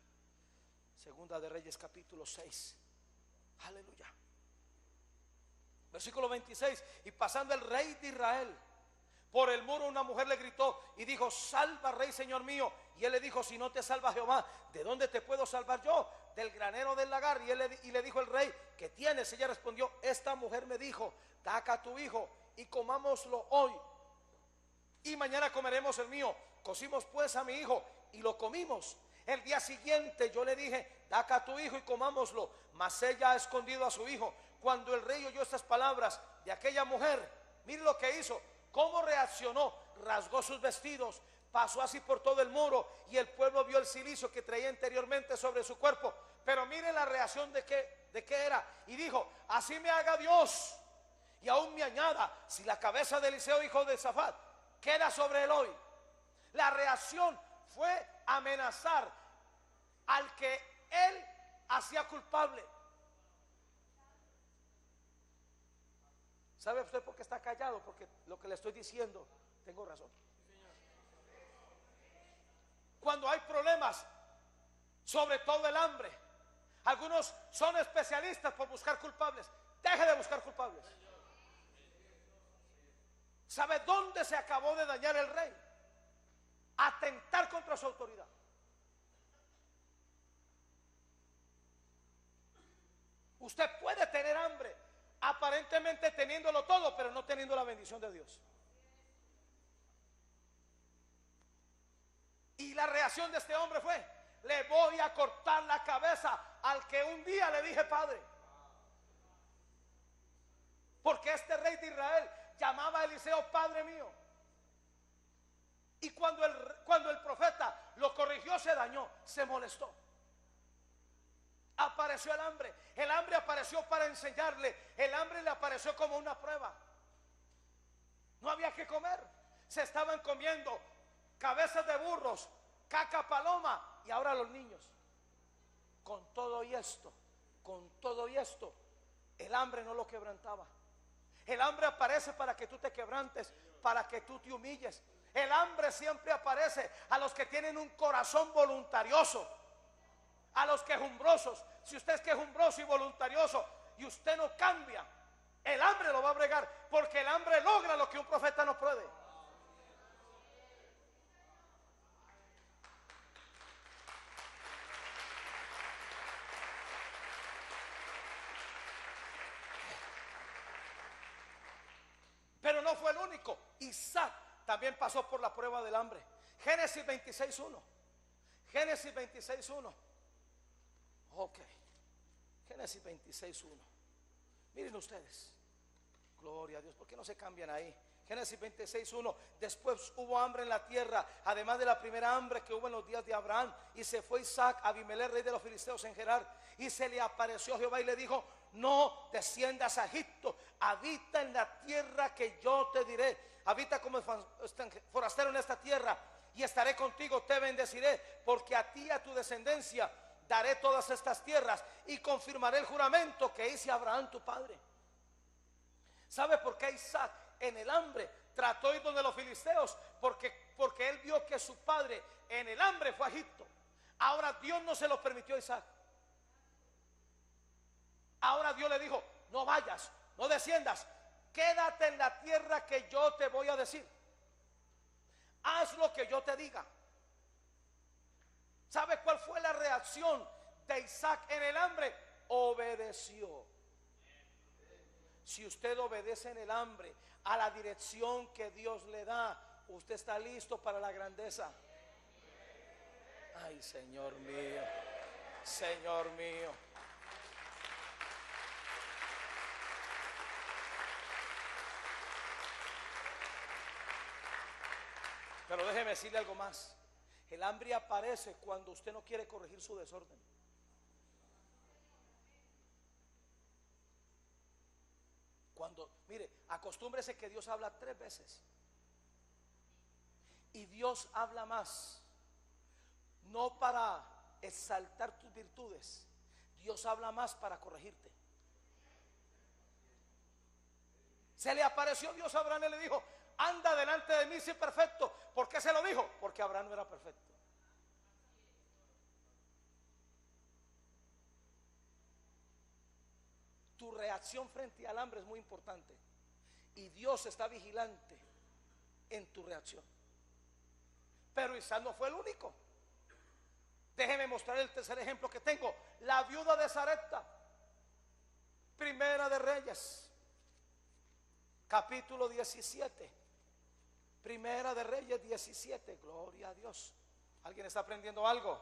Segunda de Reyes capítulo 6. Aleluya. Versículo 26. Y pasando el rey de Israel por el muro, una mujer le gritó y dijo: salva, rey, señor mío. Y él le dijo: si no te salva Jehová, ¿de dónde te puedo salvar yo? Del granero del lagar. Y le dijo el rey: ¿qué tienes? Ella respondió: esta mujer me dijo: da acá a tu hijo y comámoslo hoy, y mañana comeremos el mío. Cocimos pues a mi hijo y lo comimos. El día siguiente yo le dije: da acá a tu hijo y comámoslo. Mas ella ha escondido a su hijo. Cuando el rey oyó estas palabras de aquella mujer, mire lo que hizo, cómo reaccionó. Rasgó sus vestidos, pasó así por todo el muro, y el pueblo vio el cilicio que traía anteriormente sobre su cuerpo. Pero mire la reacción de qué era. Y dijo: así me haga Dios y aún me añada, si la cabeza de Eliseo hijo de Safat queda sobre él hoy. La reacción fue amenazar al que él hacía culpable. ¿Sabe usted por qué está callado? Porque lo que le estoy diciendo, tengo razón. Cuando hay problemas, sobre todo el hambre, algunos son especialistas por buscar culpables. Deje de buscar culpables. ¿Sabe dónde se acabó de dañar el rey? Atentar contra su autoridad. Usted puede tener hambre, aparentemente teniéndolo todo, pero no teniendo la bendición de Dios. Y la reacción de este hombre fue: le voy a cortar la cabeza al que un día le dije padre. Porque este rey de Israel llamaba a Eliseo padre mío. Y cuando el profeta lo corrigió, se dañó, se molestó. Apareció el hambre. El hambre apareció para enseñarle. El hambre le apareció como una prueba. No había que comer. Se estaban comiendo cabezas de burros, caca paloma, y ahora los niños. Con todo y esto, el hambre no lo quebrantaba. El hambre aparece para que tú te quebrantes, para que tú te humilles. El hambre siempre aparece a los que tienen un corazón voluntarioso, a los quejumbrosos. Si usted es quejumbroso y voluntarioso y usted no cambia, el hambre lo va a bregar, porque el hambre logra lo que un profeta no puede. Pero no fue el único. Isaac también pasó por la prueba del hambre. Génesis 26:1. Génesis 26:1. Ok. Génesis 26:1. Miren ustedes. Gloria a Dios. ¿Por qué no se cambian ahí? Génesis 26:1. Después hubo hambre en la tierra, además de la primera hambre que hubo en los días de Abraham. Y se fue Isaac a Abimelech, rey de los filisteos, en Gerar. Y se le apareció Jehová y le dijo: no desciendas a Egipto, habita en la tierra que yo te diré. Habita como forastero en esta tierra, y estaré contigo, te bendeciré, porque a ti y a tu descendencia daré todas estas tierras, y confirmaré el juramento que hice a Abraham tu padre. ¿Sabe por qué Isaac en el hambre trató de ir donde los filisteos? Porque él vio que su padre en el hambre fue a Egipto. Ahora Dios no se lo permitió a Isaac. Ahora Dios le dijo: no vayas, no desciendas, quédate en la tierra que yo te voy a decir. Haz lo que yo te diga. ¿Sabe cuál fue la reacción de Isaac en el hambre? Obedeció. Si usted obedece en el hambre a la dirección que Dios le da, usted está listo para la grandeza. Ay, Señor mío, Señor mío. Pero déjeme decirle algo más. El hambre aparece cuando usted no quiere corregir su desorden. Mire, acostúmbrese que Dios habla 3 veces. Y Dios habla más, no para exaltar tus virtudes. Dios habla más para corregirte. Se le apareció Dios a Abraham y le dijo: anda delante de mí, sé perfecto. ¿Por qué se lo dijo? Porque Abraham no era perfecto. Tu reacción frente al hambre es muy importante, y Dios está vigilante en tu reacción. Pero Isaac no fue el único. Déjeme mostrar el tercer ejemplo que tengo: la viuda de Sarepta. Primera de Reyes, capítulo 17. Primera de Reyes 17. Gloria a Dios. ¿Alguien está aprendiendo algo?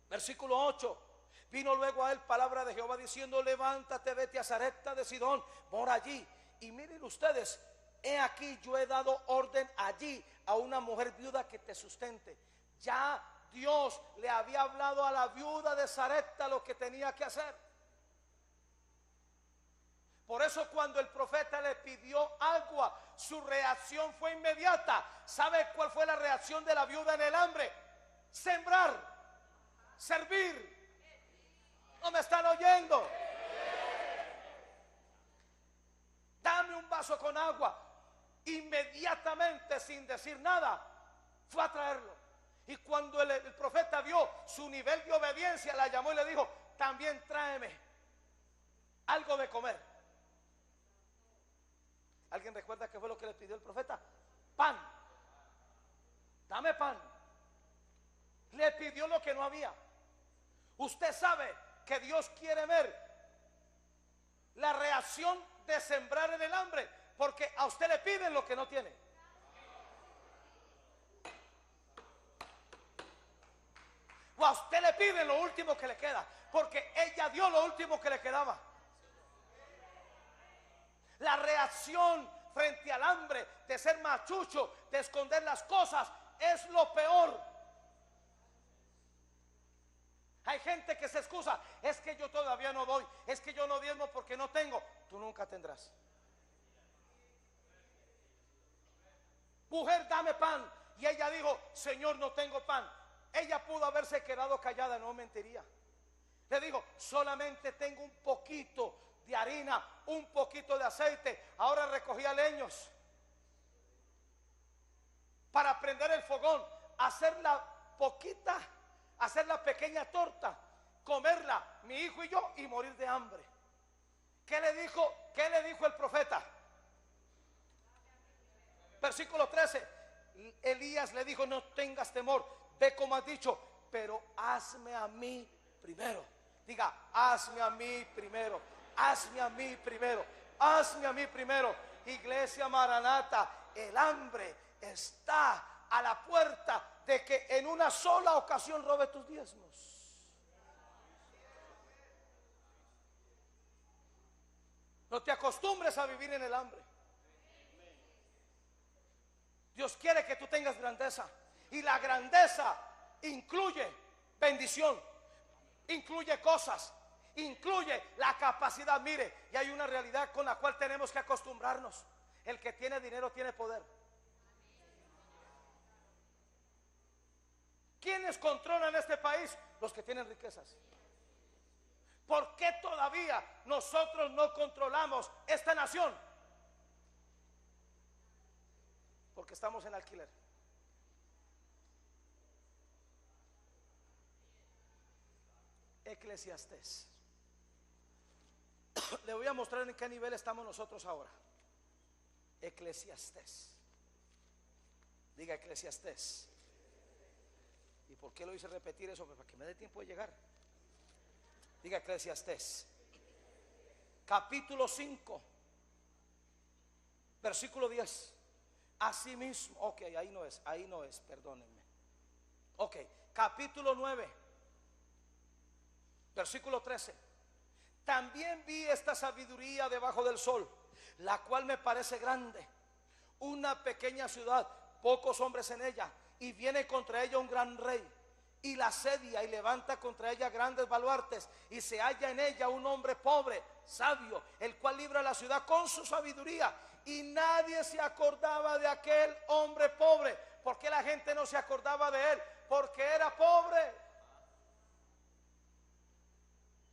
Versículo 8. Vino luego a él palabra de Jehová diciendo: levántate, vete a Sarepta de Sidón, mora allí. Y miren ustedes, he aquí yo he dado orden allí a una mujer viuda que te sustente. Ya Dios le había hablado a la viuda de Sarepta lo que tenía que hacer. Por eso cuando el profeta le pidió agua, su reacción fue inmediata. ¿Sabe cuál fue la reacción de la viuda en el hambre? Sembrar, servir. ¿No me están oyendo? Dame un vaso con agua. Inmediatamente, sin decir nada, fue a traerlo. Y cuando el profeta vio su nivel de obediencia, la llamó y le dijo: también tráeme algo de comer. ¿Alguien recuerda qué fue lo que le pidió el profeta? Pan. Dame pan. Le pidió lo que no había. Usted sabe que Dios quiere ver la reacción de sembrar en el hambre, porque a usted le piden lo que no tiene. O a usted le piden lo último que le queda, porque ella dio lo último que le quedaba. La reacción frente al hambre de ser machucho, de esconder las cosas, es lo peor. Hay gente que se excusa: es que yo todavía no doy, es que yo no diezmo porque no tengo. Tú nunca tendrás. Mujer, dame pan. Y ella dijo: Señor, no tengo pan. Ella pudo haberse quedado callada, no mentiría. Le digo: solamente tengo un poquito de harina, un poquito de aceite. Ahora recogía leños para prender el fogón, hacer la poquita, hacer la pequeña torta, comerla mi hijo y yo, y morir de hambre. ¿Qué le dijo? ¿Qué le dijo el profeta? Versículo 13. Elías le dijo: no tengas temor, ve como has dicho, pero hazme a mí primero. Diga: hazme a mí primero, hazme a mí primero, hazme a mí primero. Iglesia Maranata, el hambre está a la puerta de que en una sola ocasión robe tus diezmos. No te acostumbres a vivir en el hambre. Dios quiere que tú tengas grandeza, y la grandeza incluye bendición, incluye cosas, incluye la capacidad. Mire, y hay una realidad con la cual tenemos que acostumbrarnos: el que tiene dinero tiene poder. ¿Quiénes controlan este país? Los que tienen riquezas. ¿Por qué todavía nosotros no controlamos esta nación? Porque estamos en alquiler. Eclesiastés. Le voy a mostrar en qué nivel estamos nosotros ahora. Eclesiastés. Diga: Eclesiastés. ¿Y por qué lo hice repetir eso? Para que me dé tiempo de llegar. Diga: Eclesiastés. Capítulo 5, versículo 10. Asimismo, ok, ahí no es, perdónenme. Ok, capítulo 9, versículo 13. También vi esta sabiduría debajo del sol, la cual me parece grande. Una pequeña ciudad, pocos hombres en ella, y viene contra ella un gran rey, y la asedia y levanta contra ella grandes baluartes, y se halla en ella un hombre pobre, sabio, el cual libra la ciudad con su sabiduría. Y nadie se acordaba de aquel hombre pobre. ¿Por qué la gente no se acordaba de él? Porque era pobre.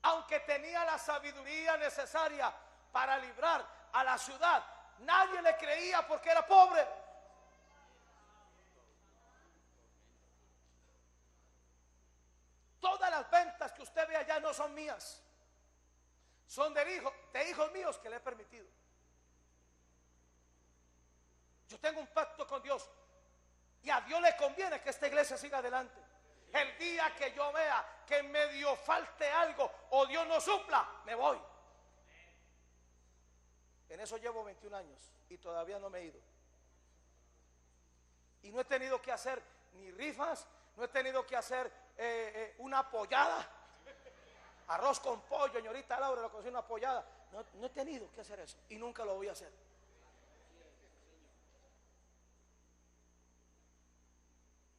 Aunque tenía la sabiduría necesaria para librar a la ciudad, nadie le creía porque era pobre. Todas las ventas que usted ve allá no son mías, son de hijos míos que le he permitido. Yo tengo un pacto con Dios, y a Dios le conviene que esta iglesia siga adelante. El día que yo vea que medio falte algo o Dios no supla, me voy. En eso llevo 21 años y todavía no me he ido. Y no he tenido que hacer ni rifas, no he tenido que hacer una pollada, arroz con pollo. Señorita Laura, lo conocí, una pollada. No he tenido que hacer eso, y nunca lo voy a hacer.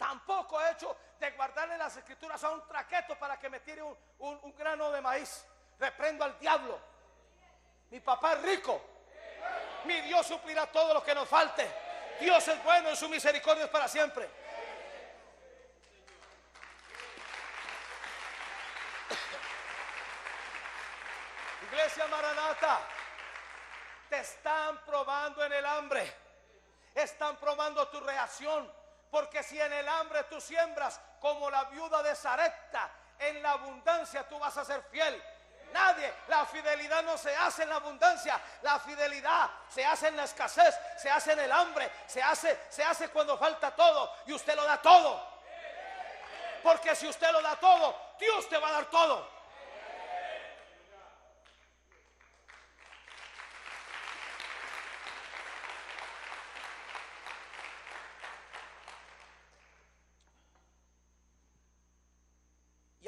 Tampoco he hecho de guardarle las escrituras a un traqueto para que me tire un grano de maíz. Reprendo al diablo. Mi papá es rico. Mi Dios suplirá todo lo que nos falte. Dios es bueno y su misericordia es para siempre. Iglesia Maranata, te están probando en el hambre. Están probando tu reacción. Porque si en el hambre tú siembras como la viuda de Sarepta, en la abundancia tú vas a ser fiel. La fidelidad no se hace en la abundancia, la fidelidad se hace en la escasez, se hace en el hambre, se hace cuando falta todo, y usted lo da todo. Porque si usted lo da todo, Dios te va a dar todo.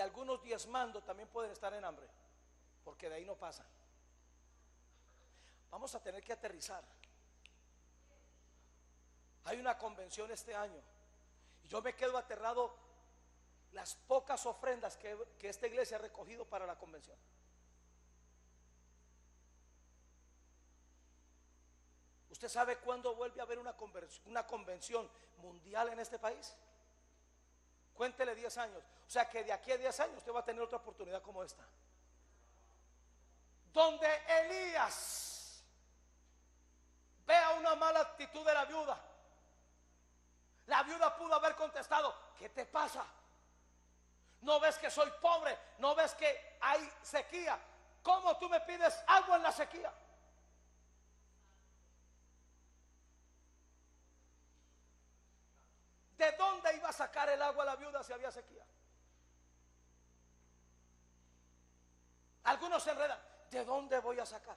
algunos diezmando también pueden estar en hambre, porque de ahí no pasan. Vamos a tener que aterrizar. Hay una convención este año y yo me quedo aterrado las pocas ofrendas que esta iglesia ha recogido para la convención. ¿Usted sabe cuándo vuelve a haber una convención mundial en este país? Cuéntele 10 años. O sea que de aquí a 10 años usted va a tener otra oportunidad como esta, donde Elías vea una mala actitud de la viuda. La viuda pudo haber contestado: ¿qué te pasa? ¿No ves que soy pobre? ¿No ves que hay sequía? ¿Cómo tú me pides agua en la sequía? ¿De dónde iba a sacar el agua la viuda si había sequía? Algunos se enredan: ¿de dónde voy a sacar?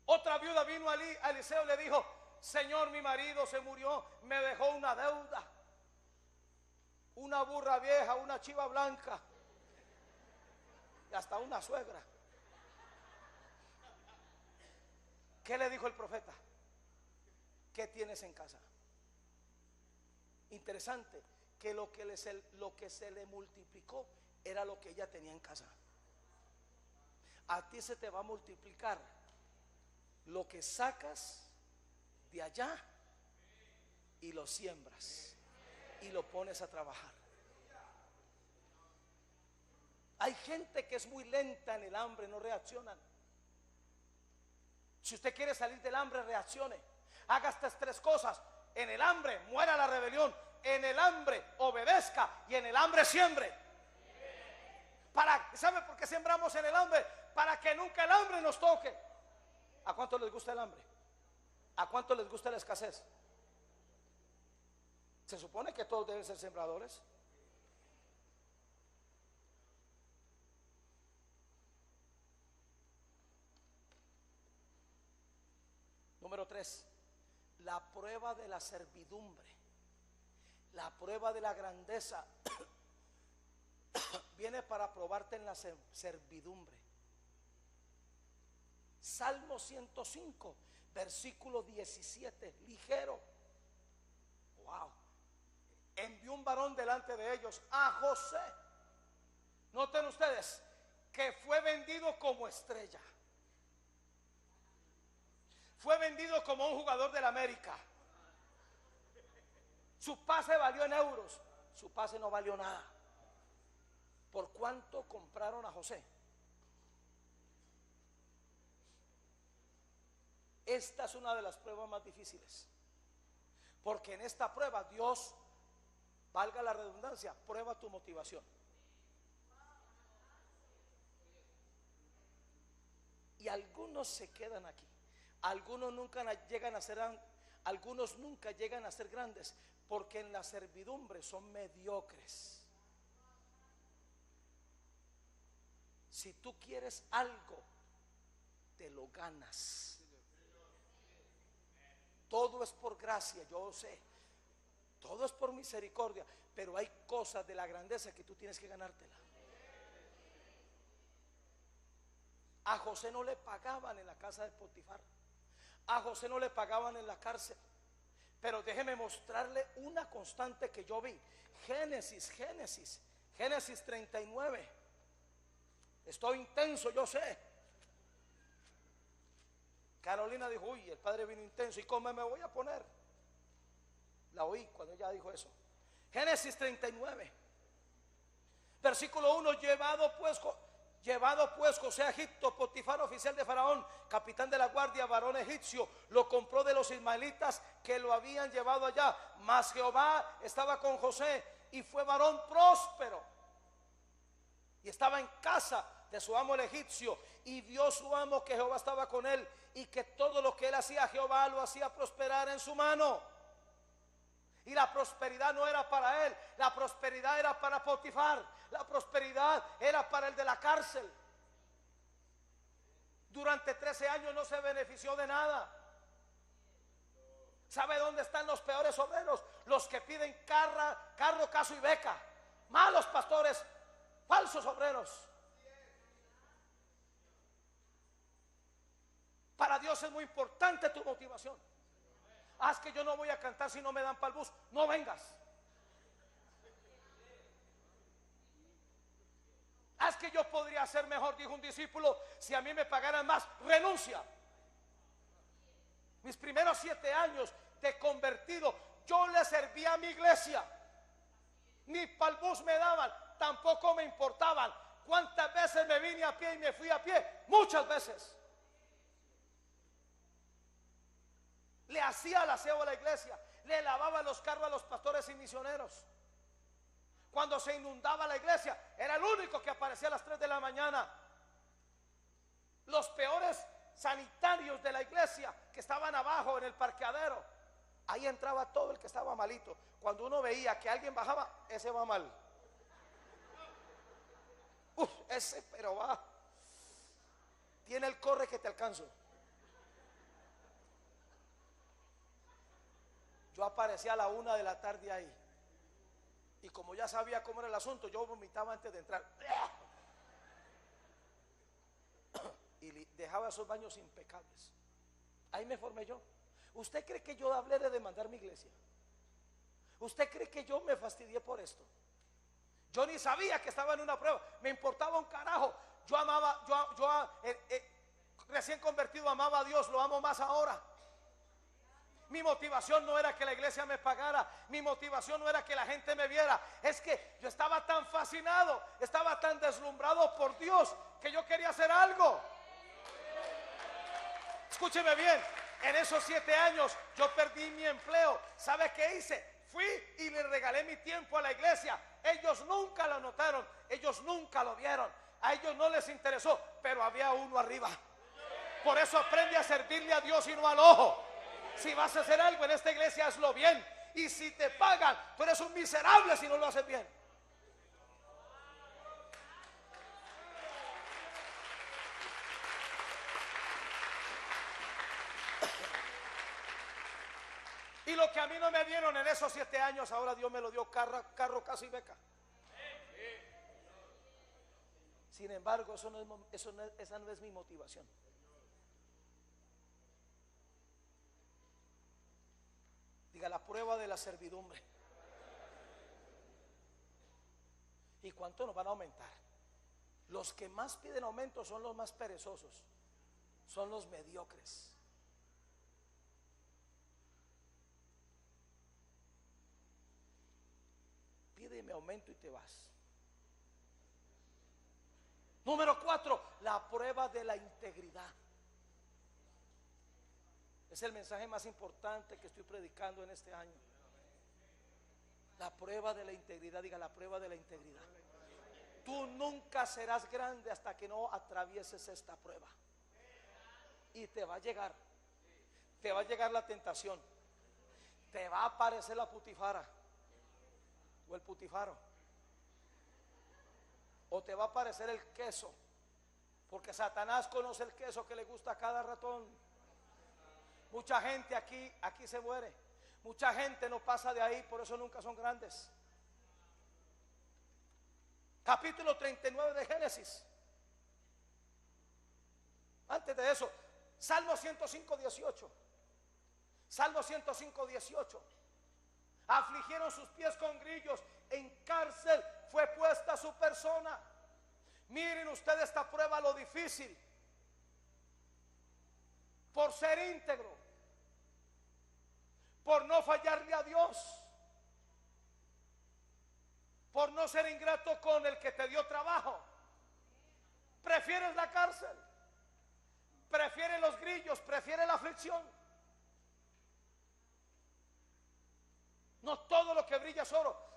Otra viuda vino a Eliseo y le dijo: Señor, mi marido se murió, me dejó una deuda, una burra vieja, una chiva blanca y hasta una suegra. ¿Qué le dijo el profeta? ¿Qué tienes en casa? Interesante que lo que se le multiplicó era lo que ella tenía en casa. A ti se te va a multiplicar lo que sacas de allá y lo siembras y lo pones a trabajar. Hay gente que es muy lenta en el hambre, no reaccionan. Si usted quiere salir del hambre, reaccione. Haga estas 3 cosas: en el hambre muera la rebelión, en el hambre obedezca y en el hambre siembre. ¿Sabe por qué sembramos en el hambre? Para que nunca el hambre nos toque. ¿A cuánto les gusta el hambre? ¿A cuánto les gusta la escasez? Se supone que todos deben ser sembradores. Número 3, la prueba de la servidumbre, la prueba de la grandeza viene para probarte en la servidumbre. Salmo 105, versículo 17, ligero. Wow. Envió un varón delante de ellos, a José. Noten ustedes que fue vendido como estrella. Fue vendido como un jugador del América. Su pase valió en euros. Su pase no valió nada. ¿Por cuánto compraron a José? Esta es una de las pruebas más difíciles, porque en esta prueba Dios, valga la redundancia, prueba tu motivación. Y algunos se quedan aquí. Algunos nunca llegan a ser grandes, porque en la servidumbre son mediocres. Si tú quieres algo, te lo ganas. Todo es por gracia, yo sé. Todo es por misericordia, pero hay cosas de la grandeza que tú tienes que ganártela. A José no le pagaban en la casa de Potifar. A José no le pagaban en la cárcel. Pero déjeme mostrarle una constante que yo vi. Génesis 39. Estoy intenso, yo sé. Carolina dijo: uy, el padre vino intenso. ¿Y cómo me voy a poner? La oí cuando ella dijo eso. Génesis 39, versículo 1. Llevado pues José a Egipto, Potifar, oficial de Faraón, capitán de la guardia, varón egipcio, lo compró de los ismaelitas que lo habían llevado allá. Mas Jehová estaba con José y fue varón próspero, y estaba en casa de su amo el egipcio. Y vio su amo que Jehová estaba con él, y que todo lo que él hacía, Jehová lo hacía prosperar en su mano. Y la prosperidad no era para él, la prosperidad era para Potifar, la prosperidad era para el de la cárcel. Durante 13 años no se benefició de nada. ¿Sabe dónde están los peores obreros? Los que piden carro, caso y beca. Malos pastores, falsos obreros. Para Dios es muy importante tu motivación. Haz que yo no voy a cantar si no me dan para el bus. No vengas. Haz que yo podría ser mejor, dijo un discípulo, si a mí me pagaran más. Renuncia. Mis primeros 7 años de convertido, yo le servía a mi iglesia. Ni para el bus me daban, tampoco me importaban. ¿Cuántas veces me vine a pie y me fui a pie? Muchas veces. Le hacía el aseo a la iglesia, le lavaba los carros a los pastores y misioneros. Cuando se inundaba la iglesia, era el único que aparecía a las 3 de la mañana. Los peores sanitarios de la iglesia que estaban abajo en el parqueadero, ahí entraba todo el que estaba malito. Cuando uno veía que alguien bajaba, ese va mal. Ese pero va. Tiene el corre que te alcanzo. Yo aparecía a la 1 de la tarde ahí. Y como ya sabía cómo era el asunto, yo vomitaba antes de entrar. Y dejaba esos baños impecables. Ahí me formé yo. ¿Usted cree que yo hablé de demandar mi iglesia? ¿Usted cree que yo me fastidié por esto? Yo ni sabía que estaba en una prueba. Me importaba un carajo. Yo amaba, recién convertido, amaba a Dios. Lo amo más ahora. Mi motivación no era que la iglesia me pagara. Mi motivación no era que la gente me viera. Es que yo estaba tan fascinado, estaba tan deslumbrado por Dios, que yo quería hacer algo. Escúcheme bien. En esos 7 años yo perdí mi empleo. ¿Sabe qué hice? Fui y le regalé mi tiempo a la iglesia. Ellos nunca lo notaron, ellos nunca lo vieron, a ellos no les interesó, pero había uno arriba. Por eso aprende a servirle a Dios y no al ojo. Si vas a hacer algo en esta iglesia, hazlo bien. Y si te pagan, tú eres un miserable si no lo haces bien. Y lo que a mí no me dieron en esos 7 años, ahora Dios me lo dio carro, casa y beca. Sin embargo, esa no es mi motivación. Diga, la prueba de la servidumbre. ¿Y cuánto nos van a aumentar? Los que más piden aumento son los más perezosos, son los mediocres. Pídeme aumento y te vas. Número 4, la prueba de la integridad. Es el mensaje más importante que estoy predicando en este año. La prueba de la integridad. Diga, la prueba de la integridad. Tú nunca serás grande hasta que no atravieses esta prueba. Y te va a llegar. Te va a llegar la tentación. Te va a aparecer la putifara o el putifaro. O te va a aparecer el queso, porque Satanás conoce el queso que le gusta a cada ratón. Mucha gente aquí se muere. Mucha gente no pasa de ahí, por eso nunca son grandes. Capítulo 39 de Génesis. Antes de eso, Salmo 105, 18. Salmo 105, 18. Afligieron sus pies con grillos, en cárcel fue puesta su persona. Miren ustedes esta prueba, lo difícil. Por ser íntegro, por no fallarle a Dios, por no ser ingrato con el que te dio trabajo. Prefieres la cárcel, prefieres los grillos, prefieres la aflicción. No todo lo que brilla es oro.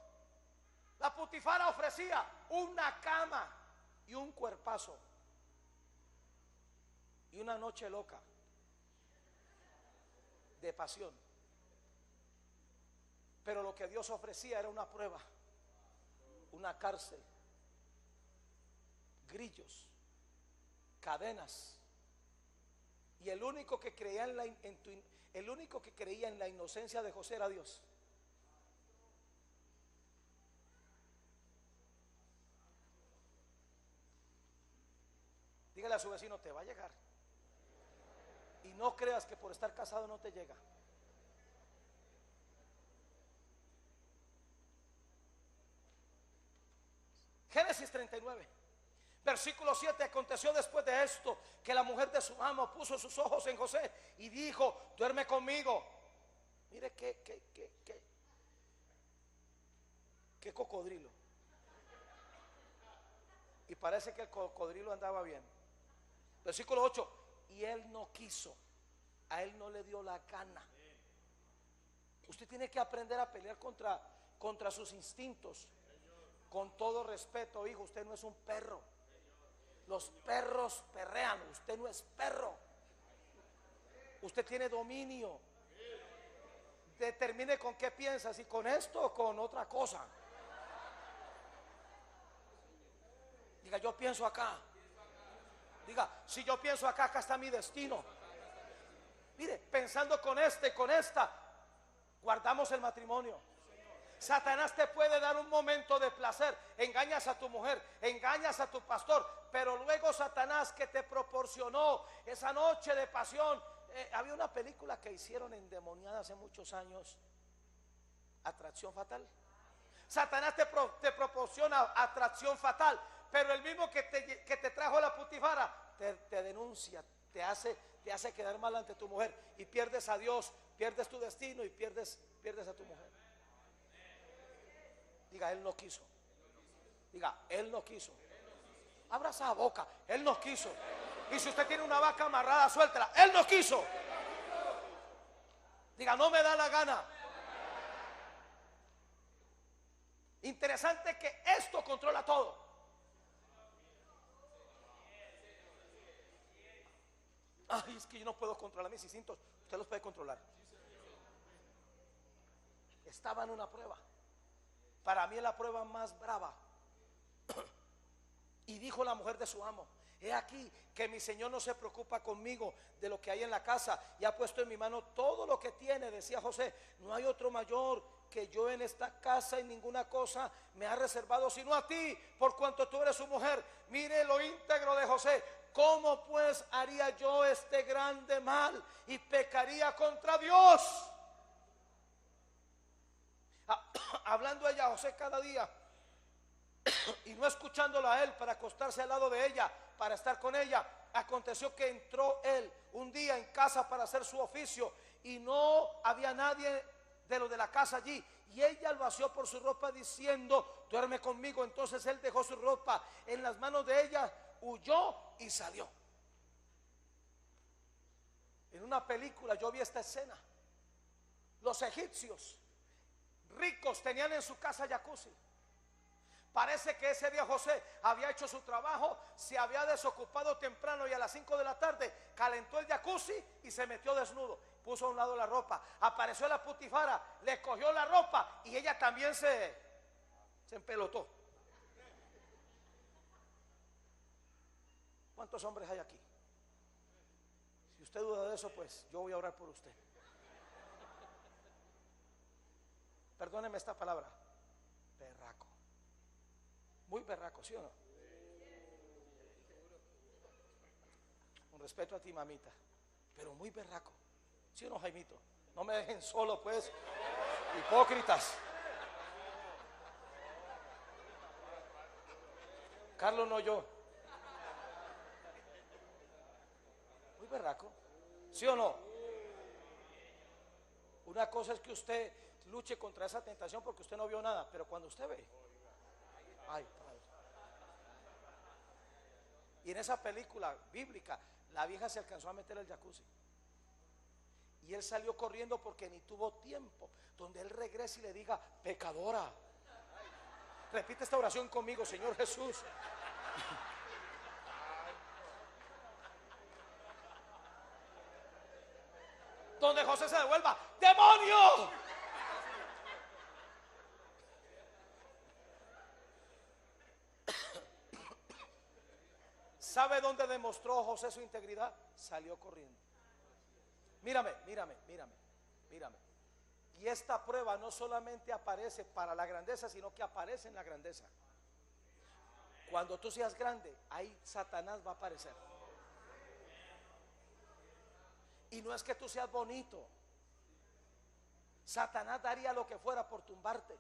La putifara ofrecía una cama y un cuerpazo y una noche loca de pasión. Pero lo que Dios ofrecía era una prueba, una cárcel, grillos, cadenas. Y el único que creía el único que creía en la inocencia de José era Dios. Dígale a su vecino, te va a llegar. Y no creas que por estar casado no te llega. Génesis 39, versículo 7. Aconteció después de esto que la mujer de su amo puso sus ojos en José y dijo, duerme conmigo. Mire qué cocodrilo. Y parece que el cocodrilo andaba bien. Versículo 8. Y él no quiso, a él no le dio la gana. Usted tiene que aprender a pelear contra sus instintos. Con todo respeto, hijo, usted no es un perro. Los perros perrean, usted no es perro. Usted tiene dominio. Determine con qué piensa, si con esto o con otra cosa. Diga, yo pienso acá. Diga, si yo pienso acá, acá está mi destino. Mire, pensando con esta, guardamos el matrimonio. Satanás te puede dar un momento de placer. Engañas a tu mujer, engañas a tu pastor, pero luego Satanás que te proporcionó esa noche de pasión. Había una película que hicieron endemoniada hace muchos años, Atracción Fatal. Satanás te proporciona atracción fatal, pero el mismo que te trajo la putifara te denuncia, te hace quedar mal ante tu mujer y pierdes a Dios, pierdes tu destino y pierdes a tu mujer. Diga, él no quiso. Diga, él no quiso. Abra esa boca, él no quiso. Y si usted tiene una vaca amarrada, suéltela. Él no quiso. Diga, no me da la gana. Interesante que esto controla todo. Ay, es que yo no puedo controlar mis instintos. Usted los puede controlar. Estaba en una prueba. Para mí es la prueba más brava. Y dijo la mujer de su amo: he aquí que mi señor no se preocupa conmigo de lo que hay en la casa, y ha puesto en mi mano todo lo que tiene. Decía José: no hay otro mayor que yo en esta casa, y ninguna cosa me ha reservado sino a ti, por cuanto tú eres su mujer. Mire lo íntegro de José. ¿Cómo pues haría yo este grande mal y pecaría contra Dios? Hablando ella a José cada día y no escuchándolo a él para acostarse al lado de ella, para estar con ella. Aconteció que entró él un día en casa para hacer su oficio, y no había nadie de lo de la casa allí, y ella lo asió por su ropa diciendo: duerme conmigo. Entonces él dejó su ropa en las manos de ella, huyó y salió. En una película yo vi esta escena. Los egipcios ricos tenían en su casa jacuzzi. Parece que ese día José había hecho su trabajo, se había desocupado temprano, y a las 5 de la tarde calentó el jacuzzi y se metió desnudo. Puso a un lado la ropa. Apareció la putifara, le cogió la ropa y ella también se empelotó. ¿Cuántos hombres hay aquí? Si usted duda de eso, pues yo voy a orar por usted. Perdóneme esta palabra: berraco. Muy berraco, ¿sí o no? Con respeto a ti, mamita, pero muy berraco, ¿sí o no, Jaimito? No me dejen solo, pues, hipócritas. Carlos, no yo. Muy berraco, ¿sí o no? Una cosa es que usted luche contra esa tentación porque usted no vio nada, pero cuando usted ve, ay, padre. Y en esa película bíblica, la vieja se alcanzó a meter al jacuzzi, y él salió corriendo porque ni tuvo tiempo. Donde él regrese y le diga: pecadora. Repite esta oración conmigo: Señor Jesús, donde José se devuelva: ¡demonio! ¿Sabe dónde demostró José su integridad? Salió corriendo. Mírame. Y esta prueba no solamente aparece para la grandeza, sino que aparece en la grandeza. Cuando tú seas grande, ahí Satanás va a aparecer. Y no es que tú seas bonito. Satanás daría lo que fuera por tumbarte.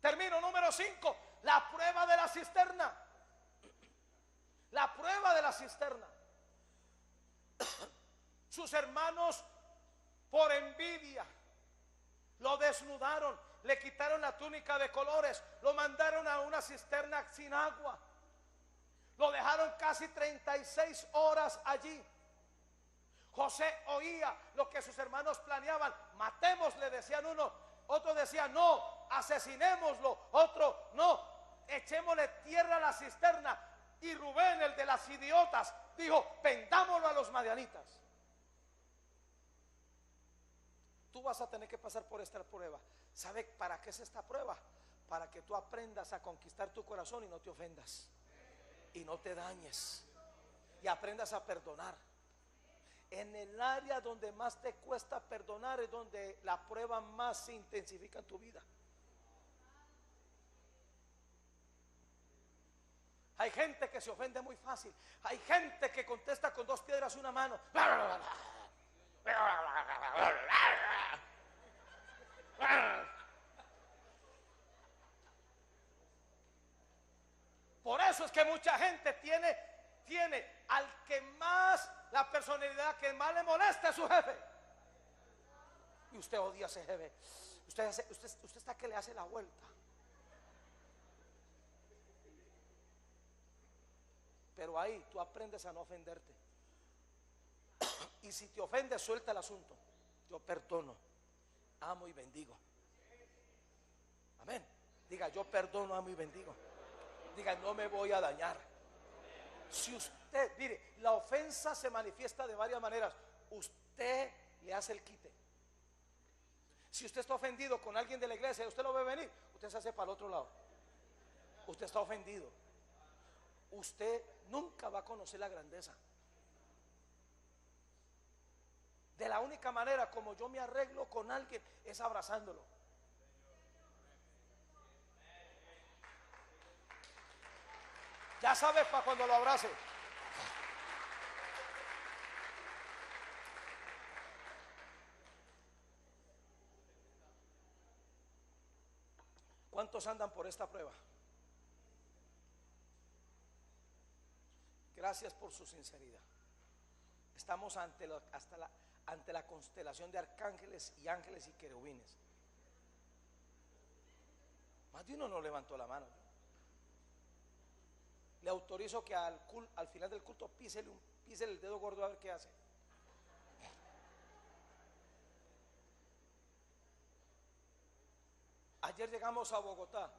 Termino, número 5, la prueba de la cisterna. La prueba de la cisterna. Sus hermanos, por envidia, lo desnudaron, le quitaron la túnica de colores, lo mandaron a una cisterna sin agua, lo dejaron casi 36 horas allí. José oía lo que sus hermanos planeaban. Matémosle, decían uno. Otro decía no, asesinémoslo. Otro no, echémosle tierra a la cisterna. Y Rubén, el de las idiotas, dijo: vendámoslo a los madianitas. Tú vas a tener que pasar por esta prueba. ¿Sabe para qué es esta prueba? Para que tú aprendas a conquistar tu corazón y no te ofendas y no te dañes, y aprendas a perdonar. En el área donde más te cuesta perdonar es donde la prueba más se intensifica en tu vida. Hay gente que se ofende muy fácil. Hay gente que contesta con 2 piedras y una mano. Por eso es que mucha gente tiene al que más, la personalidad que más le molesta es su jefe. Y usted odia a ese jefe. Usted está que le hace la vuelta. Pero ahí tú aprendes a no ofenderte. Y si te ofendes, suelta el asunto. Yo perdono, amo y bendigo. Amén. Diga: yo perdono, amo y bendigo. Diga: no me voy a dañar. Si usted, mire, la ofensa se manifiesta de varias maneras. Usted le hace el quite. Si usted está ofendido con alguien de la iglesia y usted lo ve venir, usted se hace para el otro lado. Usted está ofendido. Usted nunca va a conocer la grandeza. De la única manera como yo me arreglo con alguien es abrazándolo. Ya sabes para cuando lo abrace. ¿Cuántos andan por esta prueba? Gracias por su sinceridad. Estamos ante la constelación de arcángeles y ángeles y querubines. Más de uno no levantó la mano. Le autorizo que al final del culto písele el dedo gordo a ver qué hace. Ayer llegamos a Bogotá.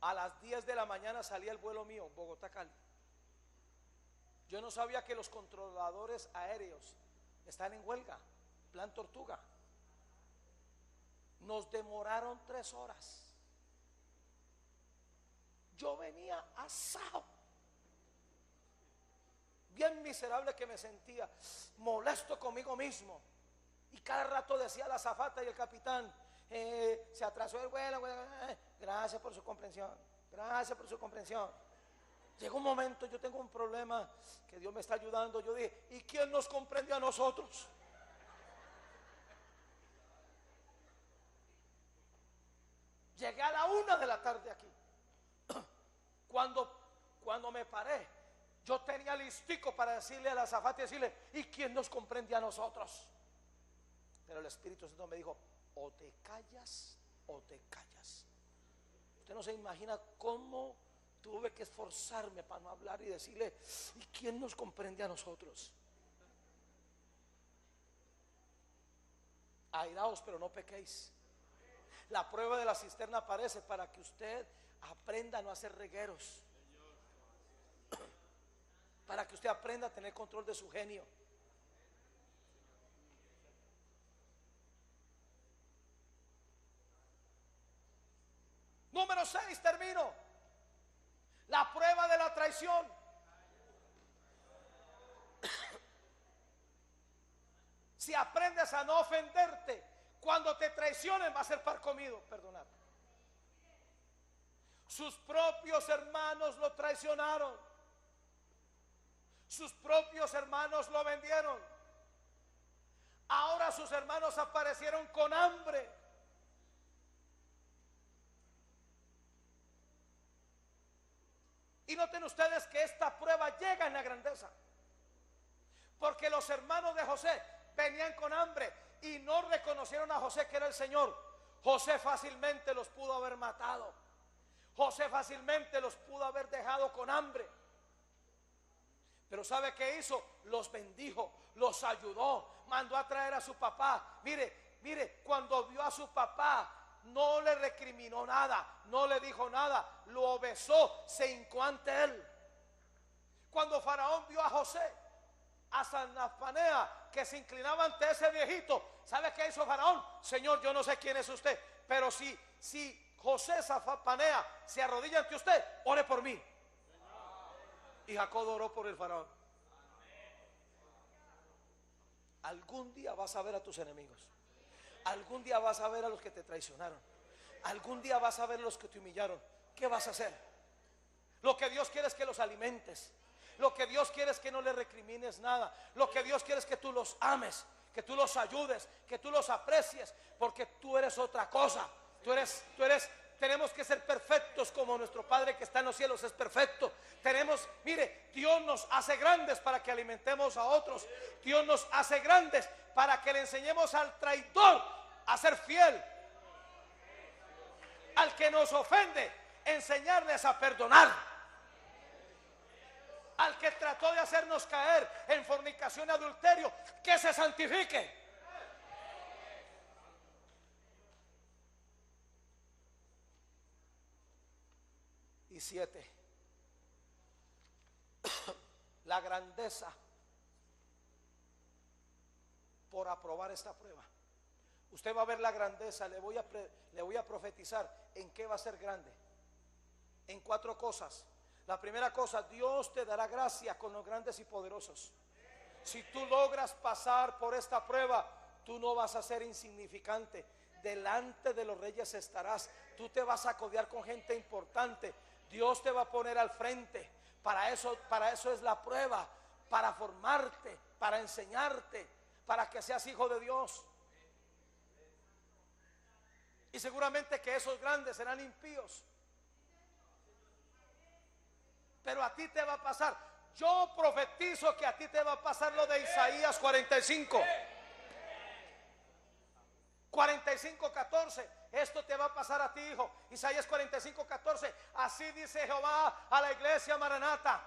A las 10 de la mañana salía el vuelo mío, Bogotá-Cali. Yo no sabía que los controladores aéreos están en huelga, plan tortuga. Nos demoraron 3 horas. Yo venía asado, bien miserable que me sentía, molesto conmigo mismo. Y cada rato decía la azafata y el capitán: se atrasó el vuelo, gracias por su comprensión, gracias por su comprensión. Llegó un momento, yo tengo un problema que Dios me está ayudando. Yo dije: ¿y quién nos comprende a nosotros? Llegué a la 1 de la tarde aquí. Cuando me paré, yo tenía listico para decirle a la azafata y decirle: ¿y quién nos comprende a nosotros? Pero el Espíritu Santo me dijo: o te callas o te callas. Usted no se imagina cómo tuve que esforzarme para no hablar y decirle: ¿y quién nos comprende a nosotros? Airaos, pero no pequéis. La prueba de la cisterna aparece para que usted aprenda a no hacer regueros, para que usted aprenda a tener control de su genio. Número 6, termino. La prueba de la traición. Si aprendes a no ofenderte, cuando te traicionen va a ser pan comido. Perdonar. Sus propios hermanos lo traicionaron. Sus propios hermanos lo vendieron. Ahora sus hermanos aparecieron con hambre. Y noten ustedes que esta prueba llega en la grandeza, porque los hermanos de José venían con hambre y no reconocieron a José que era el Señor. José fácilmente los pudo haber matado. José fácilmente los pudo haber dejado con hambre. Pero ¿sabe qué hizo? Los bendijo, los ayudó, mandó a traer a su papá. Mire, cuando vio a su papá, no le recriminó nada, no le dijo nada, lo besó, se hincó ante él. Cuando Faraón vio a José, a Sanfanea, que se inclinaba ante ese viejito, ¿sabe qué hizo Faraón? Señor, yo no sé quién es usted, pero si José Sanfanea se arrodilla ante usted, ore por mí. Y Jacob oró por el Faraón. Algún día vas a ver a tus enemigos. Algún día vas a ver a los que te traicionaron. Algún día vas a ver a los que te humillaron. ¿Qué vas a hacer? Lo que Dios quiere es que los alimentes. Lo que Dios quiere es que no le recrimines nada. Lo que Dios quiere es que tú los ames, que tú los ayudes, que tú los aprecies, porque tú eres otra cosa. Tenemos que ser perfectos como nuestro Padre que está en los cielos es perfecto. Dios nos hace grandes para que alimentemos a otros. Dios nos hace grandes para que le enseñemos al traidor a ser fiel. Al que nos ofende, enseñarles a perdonar. Al que trató de hacernos caer en fornicación y adulterio, que se santifique. Y 7, la grandeza por aprobar esta prueba. Usted va a ver la grandeza. Le voy a profetizar en qué va a ser grande. En 4 cosas. La primera cosa, Dios te dará gracia con los grandes y poderosos. Si tú logras pasar por esta prueba, tú no vas a ser insignificante. Delante de los reyes estarás. Tú te vas a codear con gente importante. Dios te va a poner al frente. Para eso es la prueba, para formarte, para enseñarte, para que seas hijo de Dios. Y seguramente que esos grandes serán impíos, pero a ti te va a pasar. Yo profetizo que a ti te va a pasar lo de Isaías 45:14. Esto te va a pasar a ti, hijo. Isaías 45:14. Así dice Jehová a la iglesia Maranata: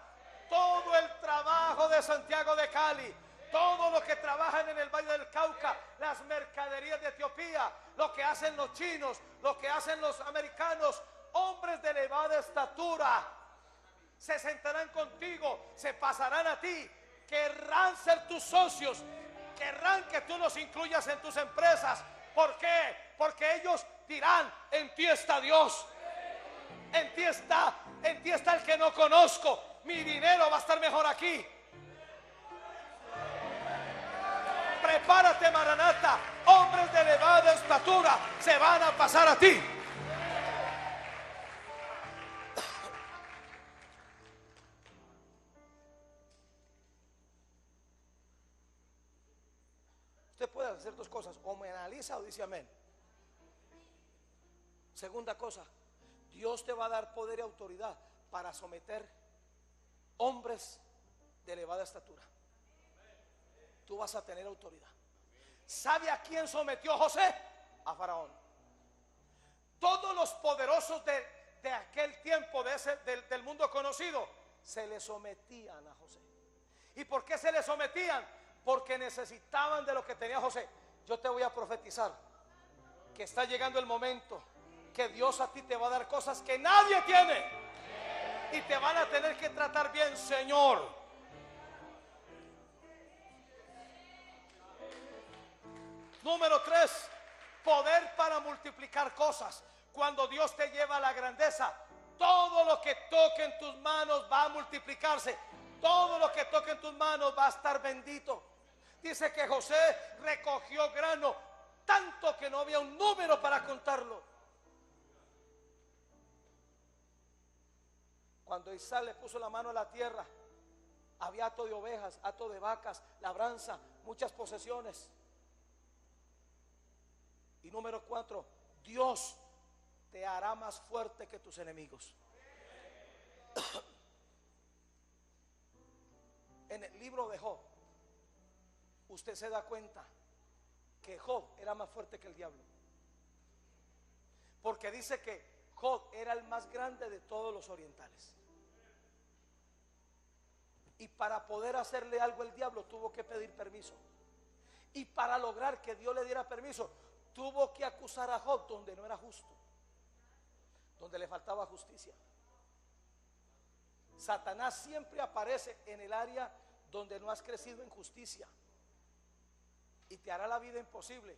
todo el trabajo de Santiago de Cali, todo lo que trabajan en el Valle del Cauca, las mercaderías de Etiopía, lo que hacen los chinos, lo que hacen los americanos, hombres de elevada estatura, se sentarán contigo, se pasarán a ti, querrán ser tus socios, querrán que tú los incluyas en tus empresas. ¿Por qué? Porque ellos dirán: en ti está Dios, en ti está el que no conozco, mi dinero va a estar mejor aquí. Prepárate, Maranata, hombres de elevada estatura se van a pasar a ti. Usted puede hacer 2 cosas: o me analiza o dice amén. Segunda cosa, Dios te va a dar poder y autoridad para someter hombres de elevada estatura. Tú vas a tener autoridad. ¿Sabe a quién sometió José? A Faraón. Todos los poderosos de aquel tiempo, del mundo conocido, se le sometían a José. ¿Y por qué se le sometían? Porque necesitaban de lo que tenía José. Yo te voy a profetizar que está llegando el momento que Dios a ti te va a dar cosas que nadie tiene, y te van a tener que tratar bien, Señor. Número 3, poder para multiplicar cosas. Cuando Dios te lleva a la grandeza, todo lo que toque en tus manos va a multiplicarse. Todo lo que toque en tus manos va a estar bendito. Dice que José recogió grano tanto que no había un número para contarlo. Cuando Isaac le puso la mano a la tierra, había hato de ovejas, hato de vacas, labranza, muchas posesiones. Y número 4, Dios te hará más fuerte que tus enemigos. En el libro de Job, usted se da cuenta que Job era más fuerte que el diablo, porque dice que Job era el más grande de todos los orientales. Y para poder hacerle algo el diablo tuvo que pedir permiso. Y para lograr que Dios le diera permiso, tuvo que acusar a Job donde no era justo, donde le faltaba justicia. Satanás siempre aparece en el área donde no has crecido en justicia y te hará la vida imposible.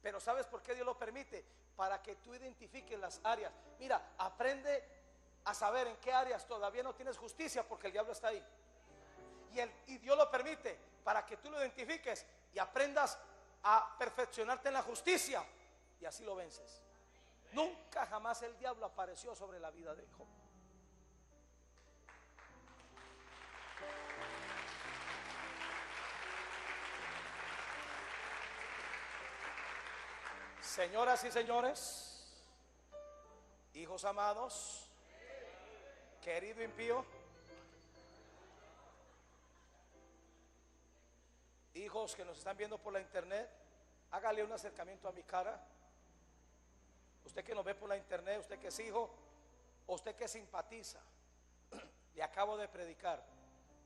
Pero ¿sabes por qué Dios lo permite? Para que tú identifiques las áreas. Mira, aprende a saber en qué áreas todavía no tienes justicia, porque el diablo está ahí. Y Dios lo permite para que tú lo identifiques y aprendas a perfeccionarte en la justicia, y así lo vences. Nunca jamás el diablo apareció sobre la vida de Job. Señoras y señores, hijos amados, querido impío, hijos que nos están viendo por la internet, hágale un acercamiento a mi cara. Usted que nos ve por la internet, usted que es hijo, usted que simpatiza, le acabo de predicar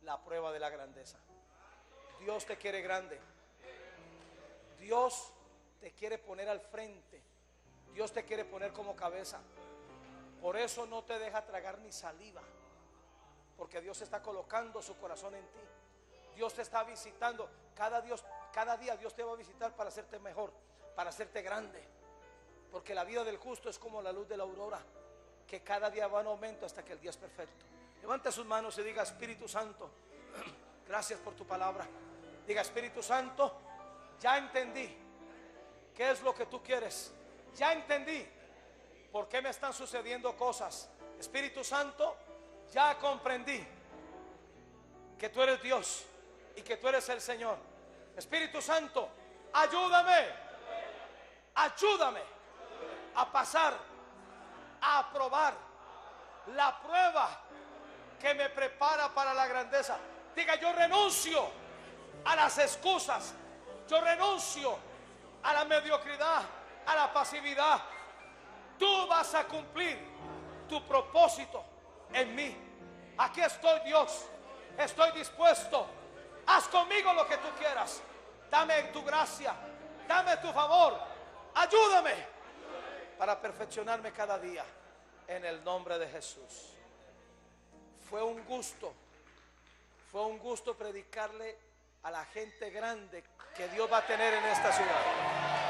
la prueba de la grandeza. Dios te quiere grande. Dios te quiere poner al frente. Dios te quiere poner como cabeza. Por eso no te deja tragar ni saliva, porque Dios está colocando su corazón en ti. Dios te está visitando. Cada día Dios te va a visitar para hacerte mejor, para hacerte grande. Porque la vida del justo es como la luz de la aurora, que cada día va en aumento hasta que el día es perfecto. Levante sus manos y diga: Espíritu Santo, gracias por tu palabra. Diga: Espíritu Santo, ya entendí qué es lo que tú quieres. Ya entendí por qué me están sucediendo cosas. Espíritu Santo, ya comprendí que tú eres Dios y que tú eres el Señor. Espíritu Santo, ayúdame a pasar, a aprobar la prueba que me prepara para la grandeza. Diga: yo renuncio a las excusas, yo renuncio a la mediocridad, a la pasividad. Tú vas a cumplir tu propósito en mí. Aquí estoy, Dios, estoy dispuesto. Haz conmigo lo que tú quieras. Dame tu gracia, dame tu favor, ayúdame para perfeccionarme cada día, en el nombre de Jesús. Fue un gusto predicarle a la gente grande que Dios va a tener en esta ciudad.